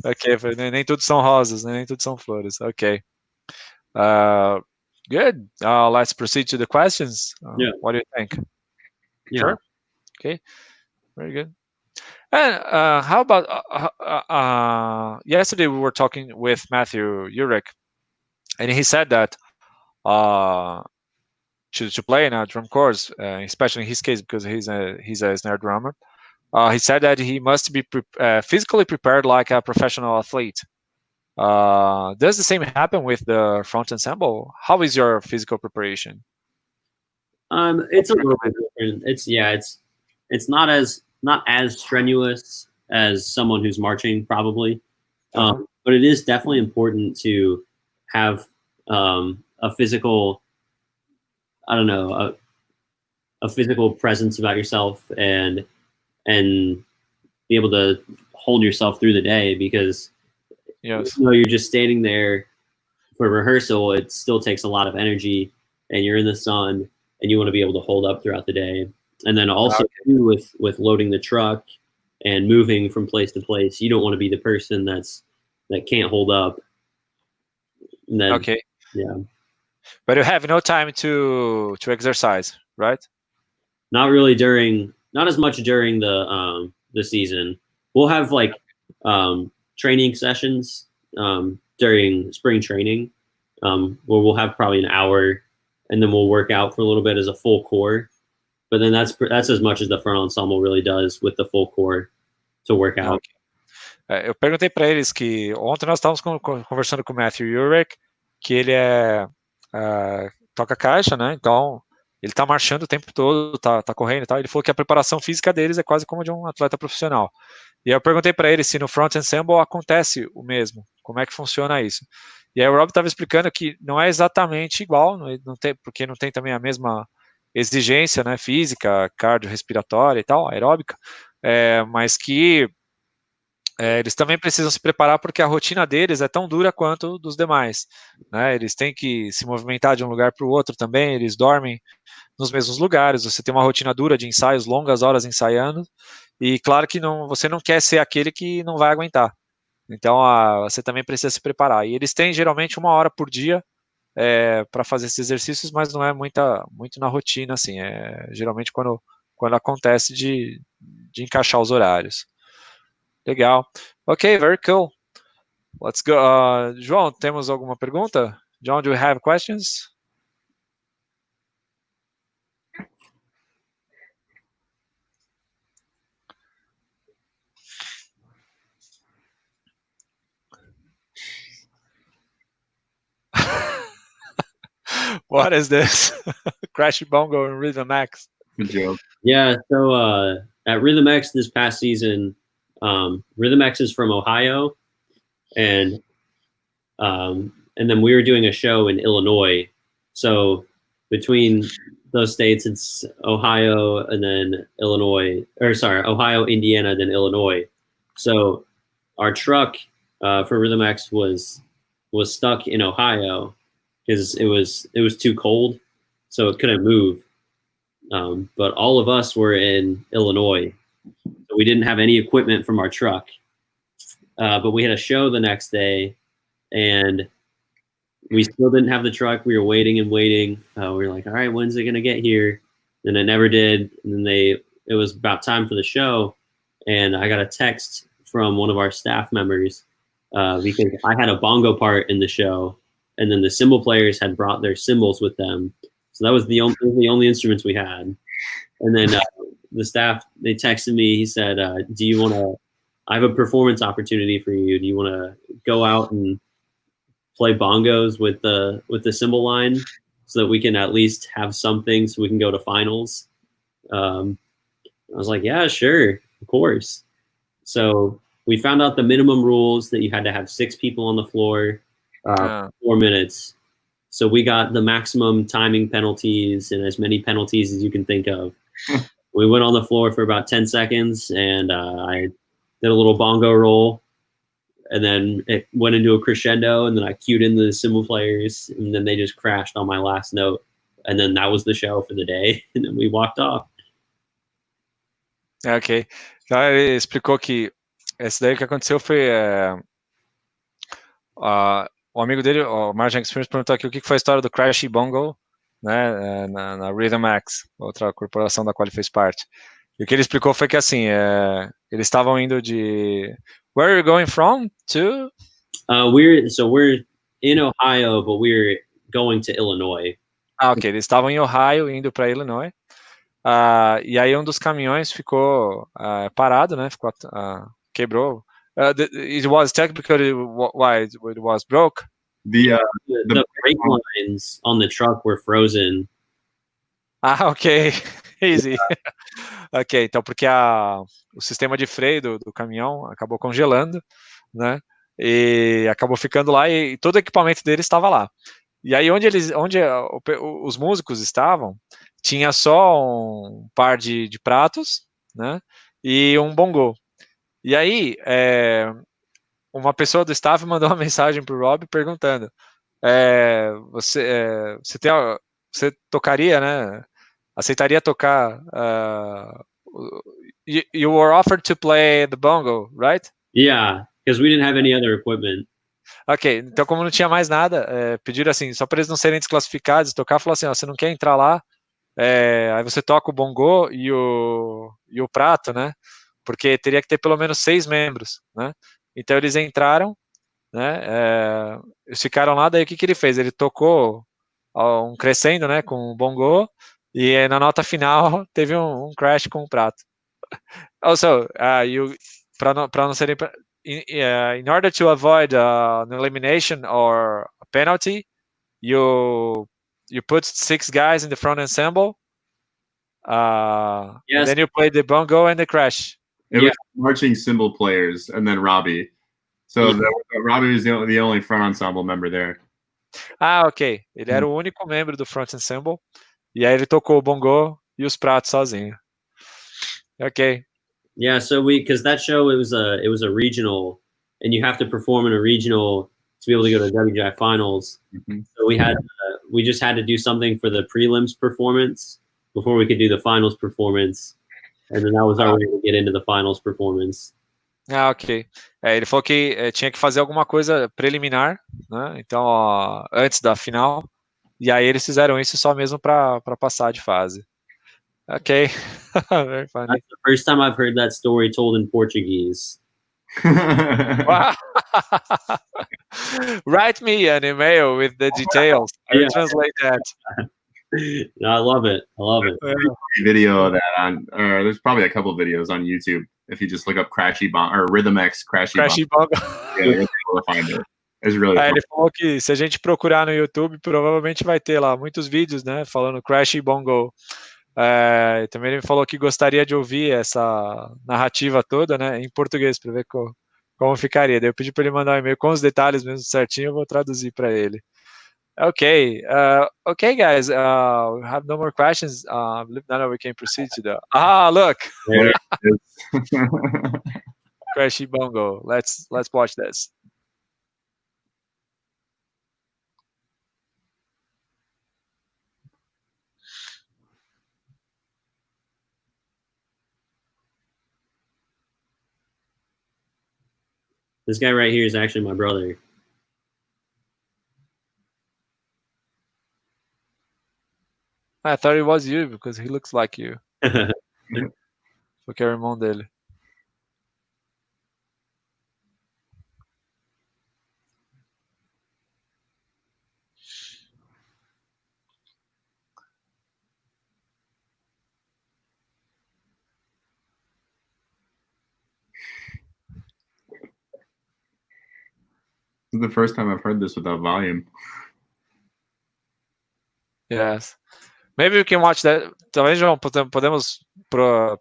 Ok, nem tudo são rosas, nem tudo são flores. Ok. Good. Let's proceed to the questions. Yeah. What do you think? Yeah. Sure. Okay. Very good. And how about yesterday we were talking with Matthew Urich, and he said that to play in a drum course, especially in his case because he's a snare drummer, he said that he must be physically prepared like a professional athlete. Does the same happen with the front ensemble? How is your physical preparation? It's a little bit different. It's not as strenuous as someone who's marching, probably, but it is definitely important to have a physical, I don't know, a physical presence about yourself, and be able to hold yourself through the day, because yes, you're just standing there for rehearsal. It still takes a lot of energy, and you're in the sun, and you want to be able to hold up throughout the day. And then also too, with loading the truck and moving from place to place, you don't want to be the person that can't hold up. And then, okay. Yeah. But you have no time to exercise, right? Not really not as much during the season. We'll have like training sessions during spring training, where we'll have probably an hour, and then we'll work out for a little bit as a full core. But then that's as much as the front ensemble really does with the full core to work out. Okay. Eu perguntei para eles que ontem nós estávamos conversando com o Matthew Urich, que ele toca caixa, né? Então ele está marchando o tempo todo, tá correndo e tal. Ele falou que a preparação física deles é quase como de um atleta profissional. E aí eu perguntei para ele se no Front Ensemble acontece o mesmo, como é que funciona isso. E aí o Rob estava explicando que não é exatamente igual, não tem, porque não tem também a mesma exigência, né, física, cardiorrespiratória e tal, aeróbica, mas que eles também precisam se preparar, porque a rotina deles é tão dura quanto dos demais, né? Eles têm que se movimentar de um lugar para o outro também, eles dormem nos mesmos lugares, você tem uma rotina dura de ensaios, longas horas ensaiando, e claro que você não quer ser aquele que não vai aguentar. Então você também precisa se preparar. E eles têm geralmente 1 hora por dia para fazer esses exercícios, mas não é muito na rotina, assim, geralmente quando acontece de encaixar os horários. Legal. Ok, very cool. Let's go. João, temos alguma pergunta? John, do you have questions? What is this? Crashy Bongo and Rhythm X. Good joke. Yeah, so at Rhythm X this past season, Rhythm X is from Ohio, and then we were doing a show in Illinois. So between those states, it's Ohio and then Ohio, Indiana, then Illinois. So our truck for Rhythm X was stuck in Ohio because it was too cold, so it couldn't move. But all of us were in Illinois, so we didn't have any equipment from our truck. But we had a show the next day, and we still didn't have the truck. We were waiting and waiting. We were like, all right, when's it going to get here? And it never did. And then it was about time for the show. And I got a text from one of our staff members because I had a bongo part in the show. And then the cymbal players had brought their cymbals with them. So that was the only instruments we had. And then the staff, they texted me. He said, do you want to, I have a performance opportunity for you. Do you want to go out and play bongos with the cymbal line so that we can at least have something so we can go to finals? I was like, yeah, sure, of course. So we found out the minimum rules that you had to have 6 people on the floor, 4 minutes. So we got the maximum timing penalties and as many penalties as you can think of. We went on the floor for about 10 seconds and I did a little bongo roll. And then it went into a crescendo, and then I cued in the cymbal players, and then they just crashed on my last note. And then that was the show for the day, and then we walked off. Ok. Então ele explicou que esse daí que aconteceu foi o amigo dele, o Margin Experience, perguntou aqui o que foi a história do Crashy Bongo, né, na Rhythm X, outra corporação da qual ele fez parte. E o que ele explicou foi que assim, eles estavam indo de... Where are you going from to? We're in Ohio, but we're going to Illinois. Ok. Eles estavam em Ohio, indo para Illinois. E aí um dos caminhões ficou parado, né? Ficou, quebrou. It was technically why it was broke. The brake lines on the truck were frozen. Ok. Easy. Ok, então porque o sistema de freio do caminhão acabou congelando, né? E acabou ficando lá e todo o equipamento dele estava lá. E aí onde os músicos estavam, tinha só um par de pratos, né? E um bongô. E aí uma pessoa do staff mandou uma mensagem para o Robby perguntando: você tocaria, né? Aceitaria tocar? You were offered to play the bongo, right? Yeah, because we didn't have any other equipment. Ok, então como não tinha mais nada, pediram assim, só para eles não serem desclassificados, tocar, falou assim, ó, você não quer entrar lá, aí você toca o bongô e o prato, né? Porque teria que ter pelo menos 6 membros, né? Então eles entraram, né? Eles ficaram lá, daí o que ele fez? Ele tocou um crescendo, né? Com o bongô, e na nota final teve um crash com o prato. Also, para não serem... in order to avoid an elimination or a penalty, you put 6 guys in the front ensemble, yes. And then you play the bongo and the crash. It was marching cymbal players and then Robby. So Robby was the only front ensemble member there. Ok. Ele era o único membro do front ensemble. E aí ele tocou o bongô e os pratos sozinho. Ok. Yeah, so because that show it was a regional, and you have to perform in a regional to be able to go to the WGI finals. Mm-hmm. So we just had to do something for the prelims performance before we could do the finals performance, and then that was our way to get into the finals performance. Ok. Ele falou que tinha que fazer alguma coisa preliminar, né? Então, antes da final. E aí eles fizeram isso só mesmo para passar de fase. Ok. Very funny. That's the first time I've heard that story told in Portuguese. Write me an email with the details. I will translate that. No, I love it. Video of that there's probably a couple of videos on YouTube if you just look up Crashy Bongo or Rhythm X Crashy Bongo. Yeah, you'll be able to find it. It's really fun. Ele falou que se a gente procurar no YouTube, provavelmente vai ter lá muitos vídeos, né, falando Crash e Bongo. Também ele falou que gostaria de ouvir essa narrativa toda, né, em português, para ver como ficaria. Daí eu pedi para ele mandar um e-mail com os detalhes mesmo certinho, eu vou traduzir para ele. Okay, okay, guys. We have no more questions. I believe now we can proceed to the. Look, There it is. Crashy Bongo. Let's watch this. This guy right here is actually my brother. I thought it was you because he looks like you. Porque é o irmão dele. This is the first time I've heard this without volume. Yes. Maybe we can watch that. Talvez, João, podemos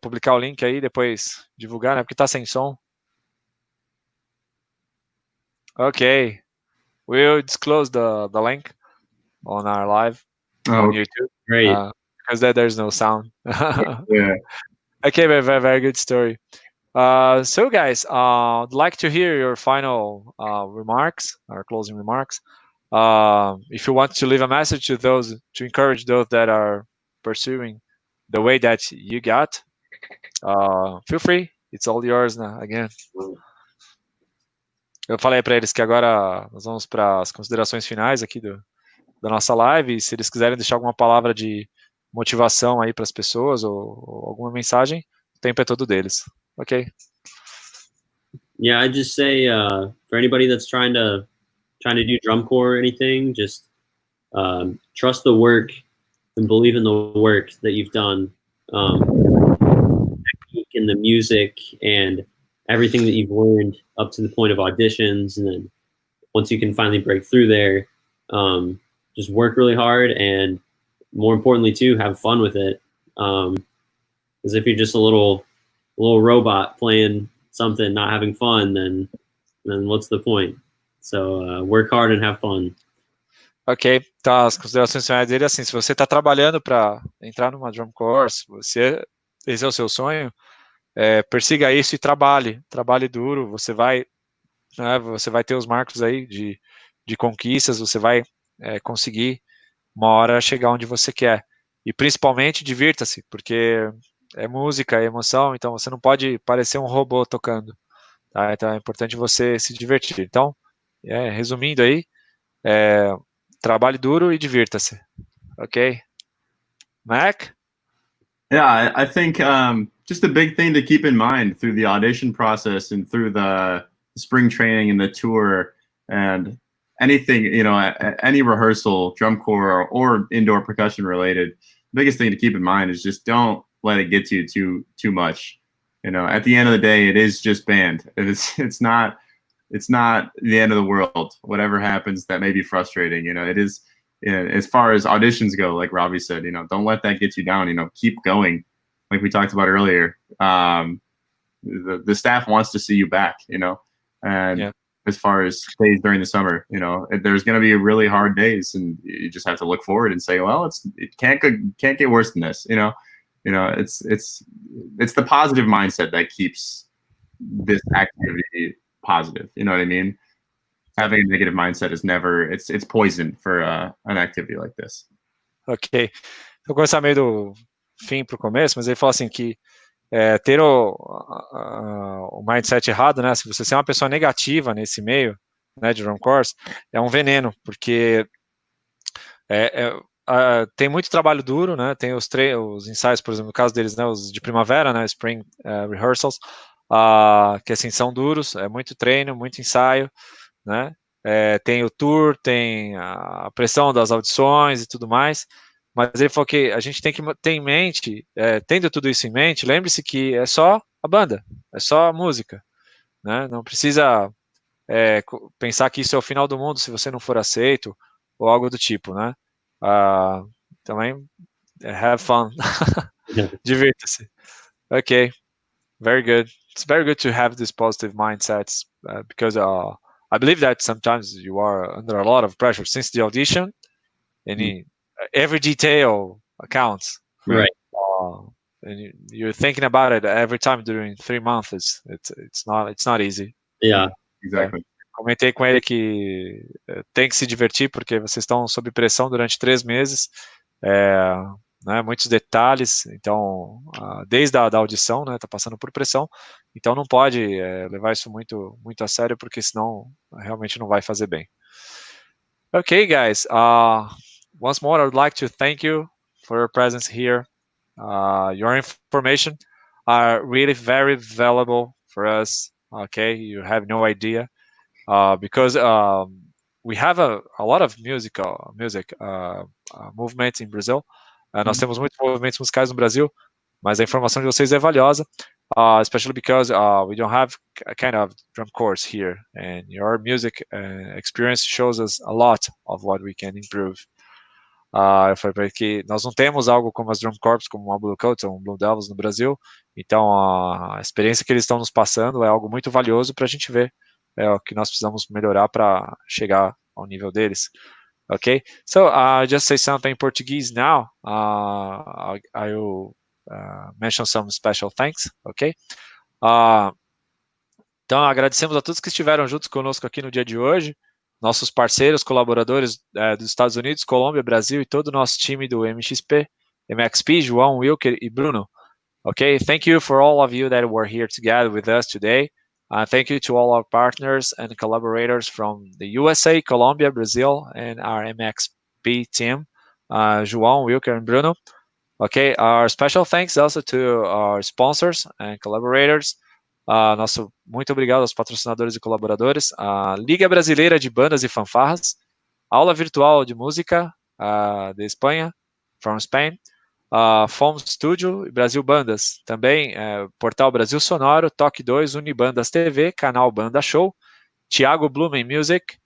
publicar o link aí, depois divulgar, né? Porque tá sem som. Okay. We'll disclose the link on our live on YouTube. Great. Because there's no sound. Yeah. Okay, very, very good story. So guys, I'd like to hear your final remarks, or closing remarks. If you want to leave a message to encourage those that are pursuing the way that you got, feel free. It's all yours now, again. Eu falei para eles que agora nós vamos para as considerações finais aqui da nossa live, e se eles quiserem deixar alguma palavra de motivação aí para as pessoas ou alguma mensagem, o tempo é todo deles. Okay. Yeah, I just say for anybody that's trying to do drum corps or anything, just trust the work and believe in the work that you've done, technique and the music and everything that you've learned up to the point of auditions, and then once you can finally break through there, just work really hard, and more importantly too, have fun with it. Because if you're just a little robot playing something, not having fun, then what's the point? So work hard and have fun. Ok, tá, as considerações finais dele, assim, se você está trabalhando para entrar numa drum corps, esse é o seu sonho, persiga isso e trabalhe duro, você vai ter os marcos aí de conquistas, você vai conseguir uma hora chegar onde você quer, e principalmente divirta-se, porque é música, é emoção, então você não pode parecer um robô tocando, tá? Então é importante você se divertir. Então, resumindo aí, trabalhe duro e divirta-se. Ok? Mac? Yeah, I think just a big thing to keep in mind through the audition process and through the spring training and the tour and anything, any rehearsal, drum corps or indoor percussion related, the biggest thing to keep in mind is just don't let it get to you too much. At the end of the day, it is just band. It's not the end of the world. Whatever happens, that may be frustrating. It is. As far as auditions go, like Robby said, don't let that get you down. Keep going. Like we talked about earlier, the staff wants to see you back. And as far as days during the summer, there's going to be really hard days, and you just have to look forward and say, well, it can't get worse than this. It's the positive mindset that keeps this activity positive. You know what I mean? Having a negative mindset is never, it's poison for an activity like this. Ok. Vou começar meio do fim para o começo, mas ele falou assim que ter o mindset errado, né? Se você é uma pessoa negativa nesse meio, né, de drum corps, é um veneno, porque tem muito trabalho duro, né? Tem os ensaios, por exemplo, no caso deles, né, os de primavera, né, spring rehearsals, que assim são duros, é muito treino, muito ensaio, né? Tem o tour, tem a pressão das audições e tudo mais, mas ele falou que a gente tem que ter em mente, tendo tudo isso em mente, lembre-se que é só a banda, é só a música, né? Não precisa pensar que isso é o final do mundo se você não for aceito, ou algo do tipo, né? Também, have fun. Divirta-se. Okay, very good. It's very good to have these positive mindsets because I believe that sometimes you are under a lot of pressure since the audition. Every detail counts. Right. And you're thinking about it every time during 3 months. It's not easy. Yeah. Exactly. Comentei com ele que tem que se divertir porque vocês estão sob pressão durante 3 meses. Né, muitos detalhes, então desde a audição, né, tá passando por pressão, então não pode levar isso muito a sério, porque senão realmente não vai fazer bem. Okay, guys, once more I would like to thank you for your presence here. Your information are really very valuable for us. Okay, you have no idea, because we have a lot of music movement in Brazil. Nós temos muitos movimentos musicais no Brasil, mas a informação de vocês é valiosa, especially because we don't have a kind of drum course here, and your music experience shows us a lot of what we can improve. Eu falei para ele que nós não temos algo como as drum corps, como a Bluecoats ou Blue Devils no Brasil, então a experiência que eles estão nos passando é algo muito valioso para a gente ver o que nós precisamos melhorar para chegar ao nível deles. Okay, so just say something in Portuguese now. I will mention some special thanks, okay? Então, agradecemos a todos que estiveram juntos conosco aqui no dia de hoje, nossos parceiros, colaboradores dos Estados Unidos, Colômbia, Brasil e todo o nosso time do MXP, João, Wilker e Bruno. Okay, thank you for all of you that were here together with us today. Thank you to all our partners and collaborators from the USA, Colombia, Brazil, and our MXP team, João, Wilker, and Bruno. Okay, our special thanks also to our sponsors and collaborators. Nosso muito obrigado aos patrocinadores e colaboradores. Liga Brasileira de Bandas e Fanfarras, Aula Virtual de Música de Espanha, from Spain. FOM Studio e Brasil Bandas, também Portal Brasil Sonoro, Toque 2, Unibandas TV, Canal Banda Show, Thiago Blumen Music.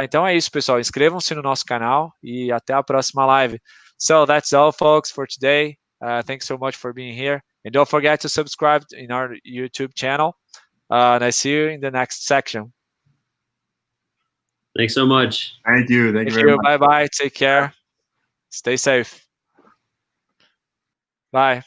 Então é isso, pessoal, inscrevam-se no nosso canal e até a próxima live. So that's all, folks, for today. Thanks so much for being here, and don't forget to subscribe in our YouTube channel, and I see you in the next section. Thanks so much. Thank you very much. Bye-bye, take care, stay safe. Bye.